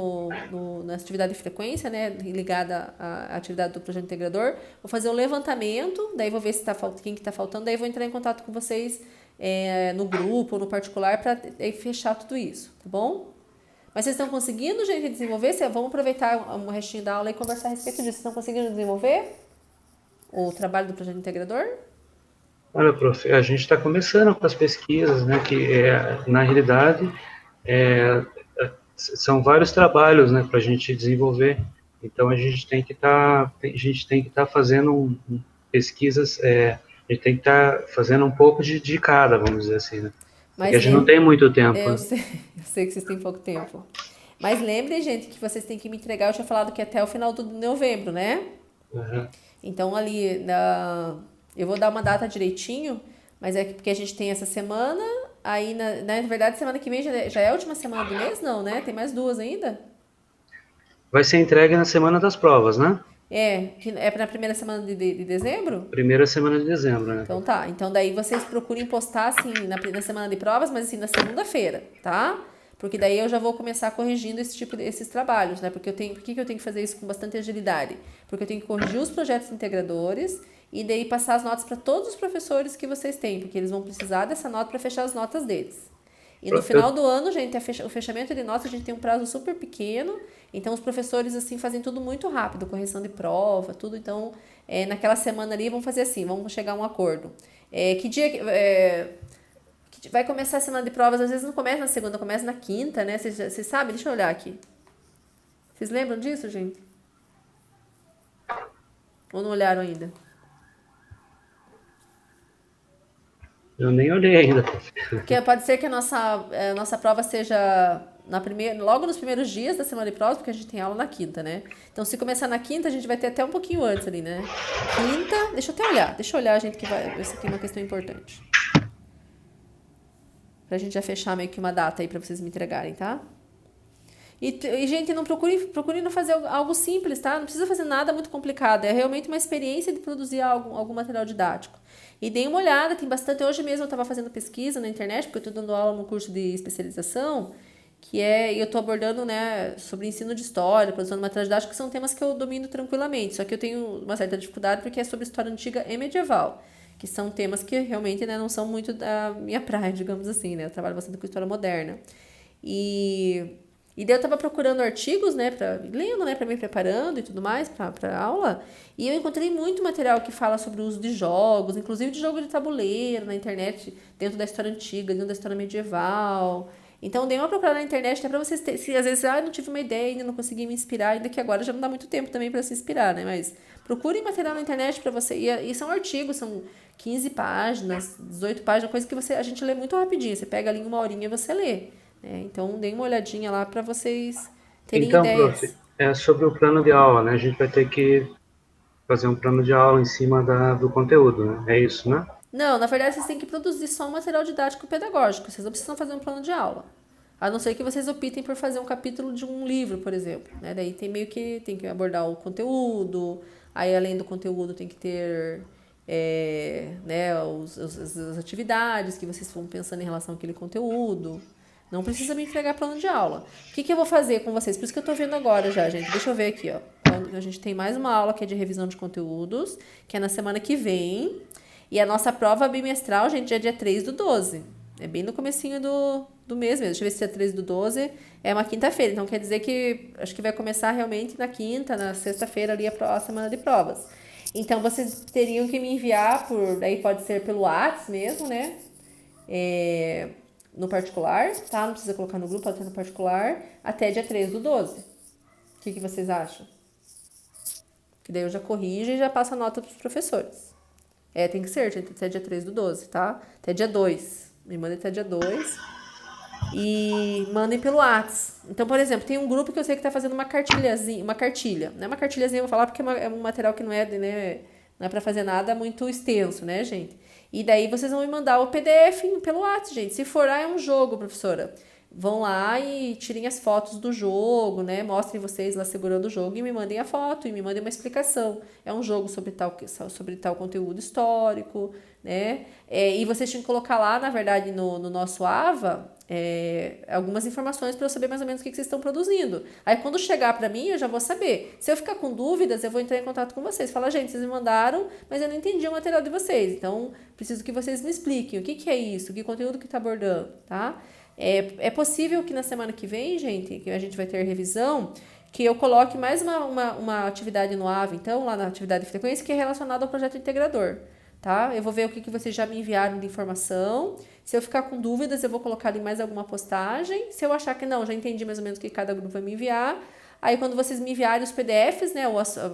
Speaker 2: na atividade de frequência, né, ligada à atividade do projeto integrador, vou fazer um levantamento, daí vou ver se quem que tá faltando, daí vou entrar em contato com vocês no grupo ou no particular para fechar tudo isso, tá bom? Mas vocês estão conseguindo, gente, desenvolver? Vamos aproveitar um restinho da aula e conversar a respeito disso. Vocês estão conseguindo desenvolver o trabalho do projeto integrador?
Speaker 3: Olha, prof, a gente está começando com as pesquisas, né, na realidade, é, são vários trabalhos, né, para a gente desenvolver. Então, a gente tem que estar fazendo pesquisas, a gente tem que estar fazendo um pouco de cada, vamos dizer assim, né? Porque
Speaker 2: Mas
Speaker 3: a gente não tem muito tempo,
Speaker 2: eu
Speaker 3: né?
Speaker 2: sei, eu sei que vocês têm pouco tempo. Mas lembrem, gente, que vocês têm que me entregar. Eu tinha falado que até o final de novembro, né?
Speaker 3: Uhum.
Speaker 2: Então, ali, eu vou dar uma data direitinho, Mas é porque a gente tem essa semana, aí na verdade semana que vem já é a última semana do mês, não, né? Tem mais 2 ainda?
Speaker 3: Vai ser entregue na semana das provas, né?
Speaker 2: Que é na primeira semana de dezembro?
Speaker 3: Primeira semana de dezembro, né?
Speaker 2: Então tá. Então daí vocês procurem postar assim na semana de provas, mas assim na segunda-feira, tá? Porque daí eu já vou começar corrigindo esses trabalhos, né? Por que eu tenho que fazer isso com bastante agilidade? Porque eu tenho que corrigir os projetos integradores e daí passar as notas para todos os professores que vocês têm, porque eles vão precisar dessa nota para fechar as notas deles. E no final do ano, gente, o fechamento de notas, a gente tem um prazo super pequeno, então os professores, assim, fazem tudo muito rápido, correção de prova, tudo, então, naquela semana ali, vamos fazer assim, vamos chegar a um acordo. Que dia que vai começar a semana de provas, às vezes não começa na segunda, começa na quinta, né? Vocês sabem? Deixa eu olhar aqui. Vocês lembram disso, gente? Ou não olharam ainda?
Speaker 3: Eu nem olhei ainda.
Speaker 2: Porque pode ser que a nossa prova seja logo nos primeiros dias da semana de provas, porque a gente tem aula na quinta, né? Então, se começar na quinta, a gente vai ter até um pouquinho antes ali, né? Quinta, deixa eu olhar, gente, que isso aqui é uma questão importante. Pra gente já fechar meio que uma data aí pra vocês me entregarem, tá? E gente, não procure não fazer algo simples, tá? Não precisa fazer nada muito complicado. É realmente uma experiência de produzir algum material didático. E dei uma olhada, tem bastante. Hoje mesmo eu estava fazendo pesquisa na internet, porque eu estou dando aula no curso de especialização, e eu estou abordando, né, sobre ensino de história, produção de material didático, que são temas que eu domino tranquilamente. Só que eu tenho uma certa dificuldade porque é sobre história antiga e medieval, que são temas que realmente, né, não são muito da minha praia, digamos assim, né? Eu trabalho bastante com história moderna. E daí eu tava procurando artigos, né, lendo, né, pra me preparando e tudo mais pra aula, e eu encontrei muito material que fala sobre o uso de jogos, inclusive de jogo de tabuleiro na internet, dentro da história antiga, dentro da história medieval. Então dei uma procurada na internet até pra vocês terem, se às vezes, não tive uma ideia, ainda não consegui me inspirar, ainda que agora já não dá muito tempo também pra se inspirar, né, mas procurem material na internet pra você, e são artigos, são 15 páginas, 18 páginas, coisa que a gente lê muito rapidinho, você pega ali em uma horinha e você lê. Então, dê uma olhadinha lá para vocês terem
Speaker 3: Então, prof,
Speaker 2: ideias.
Speaker 3: sobre o plano de aula, né? A gente vai ter que fazer um plano de aula em cima do conteúdo, né? É isso, né?
Speaker 2: Não, na verdade, vocês têm que produzir só um material didático pedagógico. Vocês não precisam fazer um plano de aula. A não ser que vocês optem por fazer um capítulo de um livro, por exemplo. Né? Daí tem que abordar o conteúdo. Aí, além do conteúdo, tem que ter né, as atividades que vocês vão pensando em relação àquele conteúdo. Não precisa me entregar plano de aula. O que eu vou fazer com vocês? Por isso que eu tô vendo agora já, gente. Deixa eu ver aqui, ó. Quando a gente tem mais uma aula que é de revisão de conteúdos, que é na semana que vem. E a nossa prova bimestral, gente, é dia 3/12. É bem no comecinho do mês mesmo. Deixa eu ver se dia 3/12 é uma quinta-feira. Então quer dizer que acho que vai começar realmente na quinta, na sexta-feira ali a semana de provas. Então vocês teriam que me enviar daí pode ser pelo WhatsApp mesmo, né? No particular, tá? Não precisa colocar no grupo, pode ser no particular, até dia 3/12. O que vocês acham? Que daí eu já corrijo e já passo a nota pros professores. Tem que ser, gente, até dia 3/12, tá? Até dia 2. Me mandem até dia 2. E mandem pelo WhatsApp. Então, por exemplo, tem um grupo que eu sei que tá fazendo uma cartilhazinha, uma cartilha. Não é uma cartilhazinha, eu vou falar porque é um material que não é pra fazer nada muito extenso, né, gente? E daí vocês vão me mandar o PDF pelo WhatsApp, gente. Se for, é um jogo, professora. Vão lá e tirem as fotos do jogo, né? Mostrem vocês lá segurando o jogo e me mandem a foto e me mandem uma explicação. É um jogo sobre tal conteúdo histórico, né? E vocês tinham que colocar lá, na verdade, no nosso AVA, algumas informações para eu saber mais ou menos o que vocês estão produzindo. Aí quando chegar para mim, eu já vou saber. Se eu ficar com dúvidas, eu vou entrar em contato com vocês. Fala, gente, vocês me mandaram, mas eu não entendi o material de vocês. Então, preciso que vocês me expliquem o que é isso, que conteúdo que está abordando, tá? É possível que na semana que vem, gente, que a gente vai ter revisão, que eu coloque mais uma atividade no AVA, então, lá na atividade de frequência, que é relacionada ao projeto integrador, tá? Eu vou ver o que vocês já me enviaram de informação. Se eu ficar com dúvidas, eu vou colocar em mais alguma postagem. Se eu achar que não, já entendi mais ou menos o que cada grupo vai me enviar. Aí, quando vocês me enviarem os PDFs, né,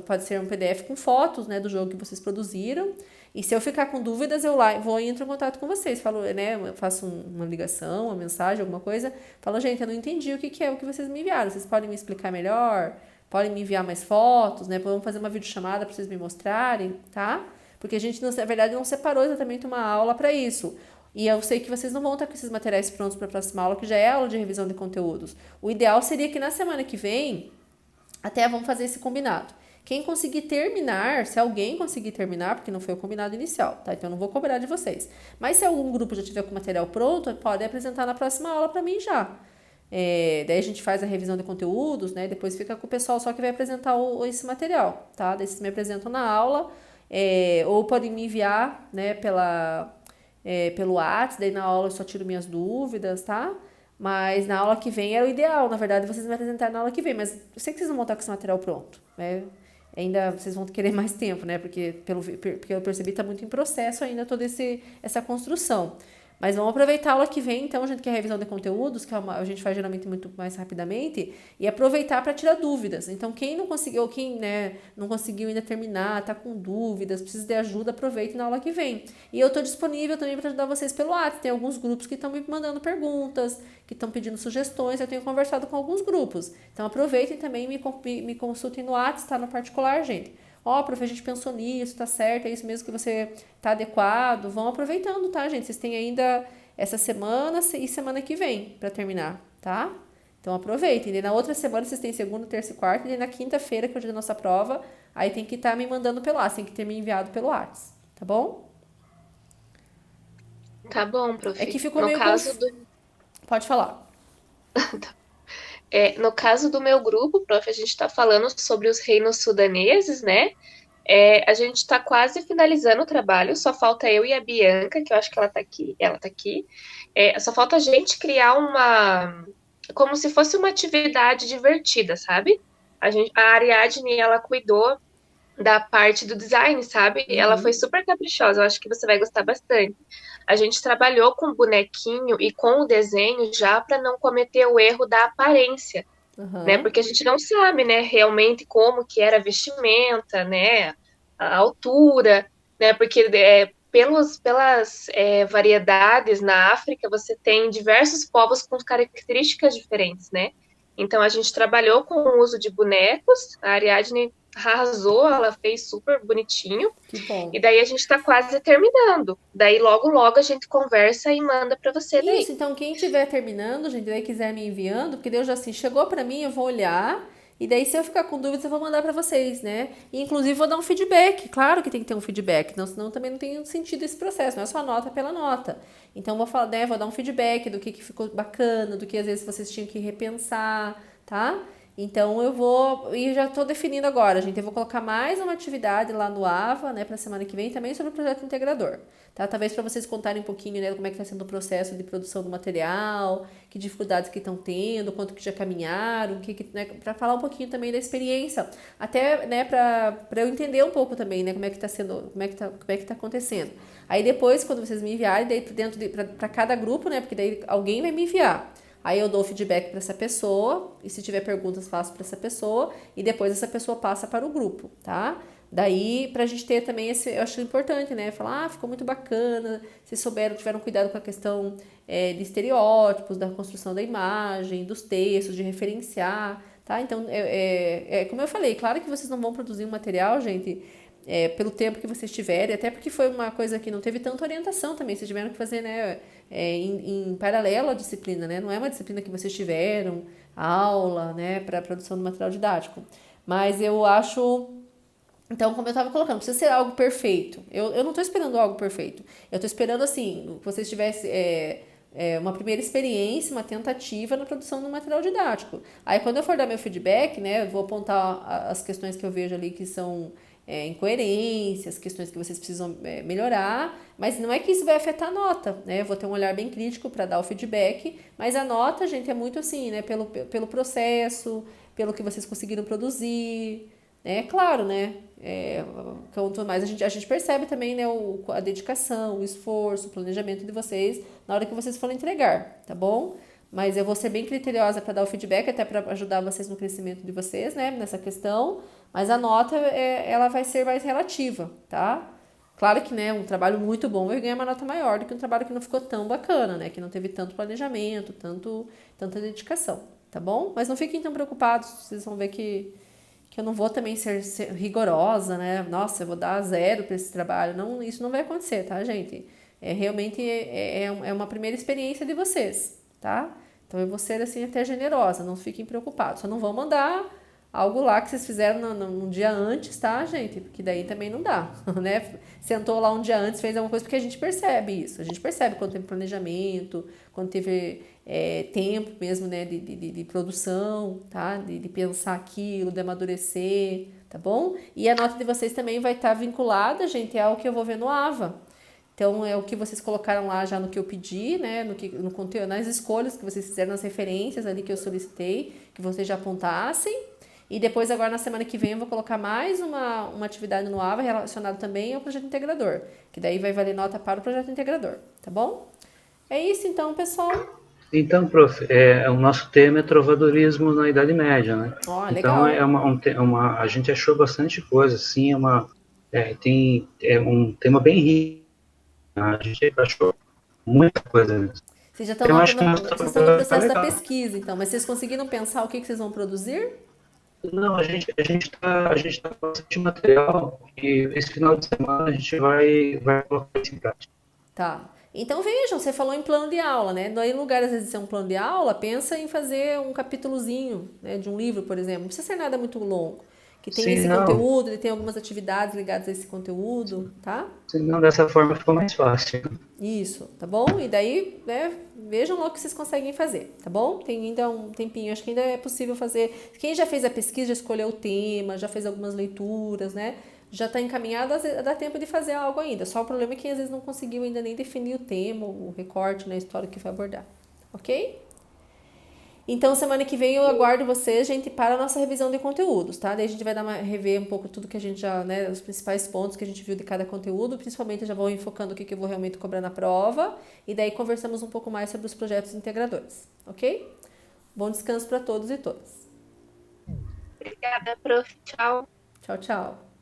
Speaker 2: pode ser um PDF com fotos, né, do jogo que vocês produziram. E se eu ficar com dúvidas, eu vou e entro em contato com vocês. Falo, né, eu faço uma ligação, uma mensagem, alguma coisa. Falo, gente, eu não entendi o que é o que vocês me enviaram. Vocês podem me explicar melhor? Podem me enviar mais fotos, né? Vamos fazer uma videochamada para vocês me mostrarem, tá? porque a gente, na verdade, não separou exatamente uma aula para isso. E eu sei que vocês não vão estar com esses materiais prontos para a próxima aula, que já é aula de revisão de conteúdos. O ideal seria que na semana que vem, até vamos fazer esse combinado. Quem conseguir terminar, se alguém conseguir terminar, porque não foi o combinado inicial, tá? Então eu não vou cobrar de vocês. Mas se algum grupo já tiver com o material pronto, pode apresentar na próxima aula para mim já. Daí a gente faz a revisão de conteúdos, né? Depois fica com o pessoal só que vai apresentar esse material, tá? Daí vocês me apresentam na aula, ou podem me enviar, né, pelo WhatsApp, daí na aula eu só tiro minhas dúvidas, tá? Mas na aula que vem era o ideal, na verdade, vocês me apresentarem na aula que vem, mas eu sei que vocês não vão estar com esse material pronto, né? Ainda vocês vão querer mais tempo, né? Porque eu percebi que está muito em processo ainda toda essa construção. Mas vamos aproveitar a aula que vem, então, gente, que é a revisão de conteúdos, que a gente faz geralmente muito mais rapidamente, e aproveitar para tirar dúvidas. Então, quem não conseguiu, quem, né, não conseguiu ainda terminar, está com dúvidas, precisa de ajuda, aproveite na aula que vem. E eu estou disponível também para ajudar vocês pelo WhatsApp. Tem alguns grupos que estão me mandando perguntas, que estão pedindo sugestões, eu tenho conversado com alguns grupos. Então, aproveitem também e me consultem no WhatsApp, está no particular, gente. Prof, a gente pensou nisso, tá certo, é isso mesmo que você tá adequado. Vão aproveitando, tá, gente? Vocês têm ainda essa semana e semana que vem para terminar, tá? Então aproveitem. E na outra semana vocês têm segunda, terça e quarta, e na quinta-feira, que é o dia da nossa prova, aí tem que estar me mandando pelo WhatsApp, tem que ter me enviado pelo WhatsApp, tá bom?
Speaker 1: Tá bom, prof.
Speaker 2: É que ficou
Speaker 1: No
Speaker 2: meio
Speaker 1: caso do...
Speaker 2: Pode falar.
Speaker 1: No caso do meu grupo, prof, a gente está falando sobre os reinos sudaneses, né? A gente está quase finalizando o trabalho, só falta eu e a Bianca, que eu acho que ela tá aqui. Só falta a gente criar como se fosse uma atividade divertida, sabe? A Ariadne, ela cuidou da parte do design, sabe? Ela foi super caprichosa, eu acho que você vai gostar bastante. A gente trabalhou com o bonequinho e com o desenho já para não cometer o erro da aparência, né? Porque a gente não sabe, né, realmente como que era a vestimenta, né, a altura, né? Porque pelas variedades na África, você tem diversos povos com características diferentes, né? Então a gente trabalhou com o uso de bonecos, a Ariadne arrasou, ela fez super bonitinho.
Speaker 2: Que bom.
Speaker 1: E daí a gente tá quase terminando. Daí logo a gente conversa e manda para você daí.
Speaker 2: Isso, então quem estiver terminando, gente, daí quiser me enviando, porque Deus já assim, chegou para mim, eu vou olhar, e daí se eu ficar com dúvidas eu vou mandar para vocês, né? E inclusive vou dar um feedback, claro que tem que ter um feedback, senão também não tem sentido esse processo, não é só nota pela nota. Então vou falar, né, vou dar um feedback do que ficou bacana, do que às vezes vocês tinham que repensar, tá? Então eu vou, e já estou definindo agora, gente, eu vou colocar mais uma atividade lá no AVA, né, para semana que vem, também sobre o projeto integrador, tá? Talvez para vocês contarem um pouquinho, né, como é que está sendo o processo de produção do material, que dificuldades que estão tendo, quanto que já caminharam, né, para falar um pouquinho também da experiência, até, né, para eu entender um pouco também, né, como é que está sendo, como é que tá acontecendo. Aí depois, quando vocês me enviarem, daí para cada grupo, né, porque daí alguém vai me enviar. Aí eu dou o feedback para essa pessoa, e se tiver perguntas, faço para essa pessoa, e depois essa pessoa passa para o grupo, tá? Daí, pra gente ter também eu acho importante, né? Falar, ficou muito bacana, vocês tiveram cuidado com a questão de estereótipos, da construção da imagem, dos textos, de referenciar, tá? Então, como eu falei, claro que vocês não vão produzir um material, gente, pelo tempo que vocês tiverem, até porque foi uma coisa que não teve tanta orientação também, vocês tiveram que fazer, né, em paralelo à disciplina, né, não é uma disciplina que vocês tiveram aula, né, para a produção do material didático, mas eu acho, então, como eu estava colocando, precisa ser algo perfeito, eu não estou esperando algo perfeito, eu estou esperando, assim, que vocês tivessem uma primeira experiência, uma tentativa na produção do material didático. Aí, quando eu for dar meu feedback, né, eu vou apontar as questões que eu vejo ali que são incoerências, questões que vocês precisam melhorar, mas não é que isso vai afetar a nota, né? Eu vou ter um olhar bem crítico para dar o feedback, mas a nota, gente, é muito assim, né? Pelo processo, pelo que vocês conseguiram produzir, né? Claro, né? Quanto mais a gente percebe também, né? A dedicação, o esforço, o planejamento de vocês na hora que vocês forem entregar, tá bom? Mas eu vou ser bem criteriosa para dar o feedback, até para ajudar vocês no crescimento de vocês, né? Nessa questão. Mas a nota, ela vai ser mais relativa, tá? Claro que, né, um trabalho muito bom vai ganhar uma nota maior do que um trabalho que não ficou tão bacana, né? Que não teve tanto planejamento, tanta dedicação, tá bom? Mas não fiquem tão preocupados, vocês vão ver que que eu não vou também ser rigorosa, né? Nossa, eu vou dar 0 para esse trabalho. Não, isso não vai acontecer, tá, gente? Realmente é uma primeira experiência de vocês, tá? Então eu vou ser assim até generosa, não fiquem preocupados. Só não vão mandar algo lá que vocês fizeram num dia antes, tá, gente? Porque daí também não dá, né? Sentou lá um dia antes, fez alguma coisa, porque a gente percebe isso. A gente percebe quando teve planejamento, quando teve tempo mesmo, né, de produção, tá? De pensar aquilo, de amadurecer, tá bom? E a nota de vocês também vai estar vinculada, gente, ao que eu vou ver no AVA. Então, é o que vocês colocaram lá já no que eu pedi, né? No conteúdo, nas escolhas que vocês fizeram, nas referências ali que eu solicitei, que vocês já apontassem. E depois, agora na semana que vem, eu vou colocar mais uma atividade no AVA relacionada também ao projeto integrador, que daí vai valer nota para o projeto integrador, tá bom? É isso então, pessoal.
Speaker 3: Então, prof, o nosso tema é trovadorismo na Idade Média, né?
Speaker 2: Ó,
Speaker 3: Então,
Speaker 2: legal.
Speaker 3: a gente achou bastante coisa, assim, é um tema bem rico, a gente achou muita coisa mesmo.
Speaker 2: Vocês já estão
Speaker 3: Eu acho que
Speaker 2: vocês estão no
Speaker 3: tá
Speaker 2: processo da
Speaker 3: legal.
Speaker 2: pesquisa, então, mas vocês conseguiram pensar o que vocês vão produzir?
Speaker 3: Não, a gente tá com bastante material e esse final de semana a gente vai colocar isso em prática.
Speaker 2: Tá. Então vejam, você falou em plano de aula, né? Daí, em lugar às vezes de ser um plano de aula, pensa em fazer um capítulozinho, né, de um livro, por exemplo. Não precisa ser nada muito longo. Que tem
Speaker 3: Se
Speaker 2: esse
Speaker 3: não,
Speaker 2: conteúdo, ele tem algumas atividades ligadas a esse conteúdo, tá?
Speaker 3: se não dessa forma ficou mais fácil.
Speaker 2: Isso, tá bom? E daí, né, vejam logo o que vocês conseguem fazer, tá bom? Tem ainda um tempinho, acho que ainda é possível fazer. Quem já fez a pesquisa, já escolheu o tema, já fez algumas leituras, né? Já está encaminhado, dá tempo de fazer algo ainda. Só o problema é que às vezes não conseguiu ainda nem definir o tema, o recorte, né, a história que vai abordar, ok? Então, semana que vem eu aguardo vocês, gente, para a nossa revisão de conteúdos, tá? Daí a gente vai rever um pouco tudo que a gente já, né, os principais pontos que a gente viu de cada conteúdo, principalmente eu já vou enfocando o que eu vou realmente cobrar na prova, e daí conversamos um pouco mais sobre os projetos integradores, ok? Bom descanso para todos e todas.
Speaker 1: Obrigada, prof. Tchau.
Speaker 2: Tchau, tchau.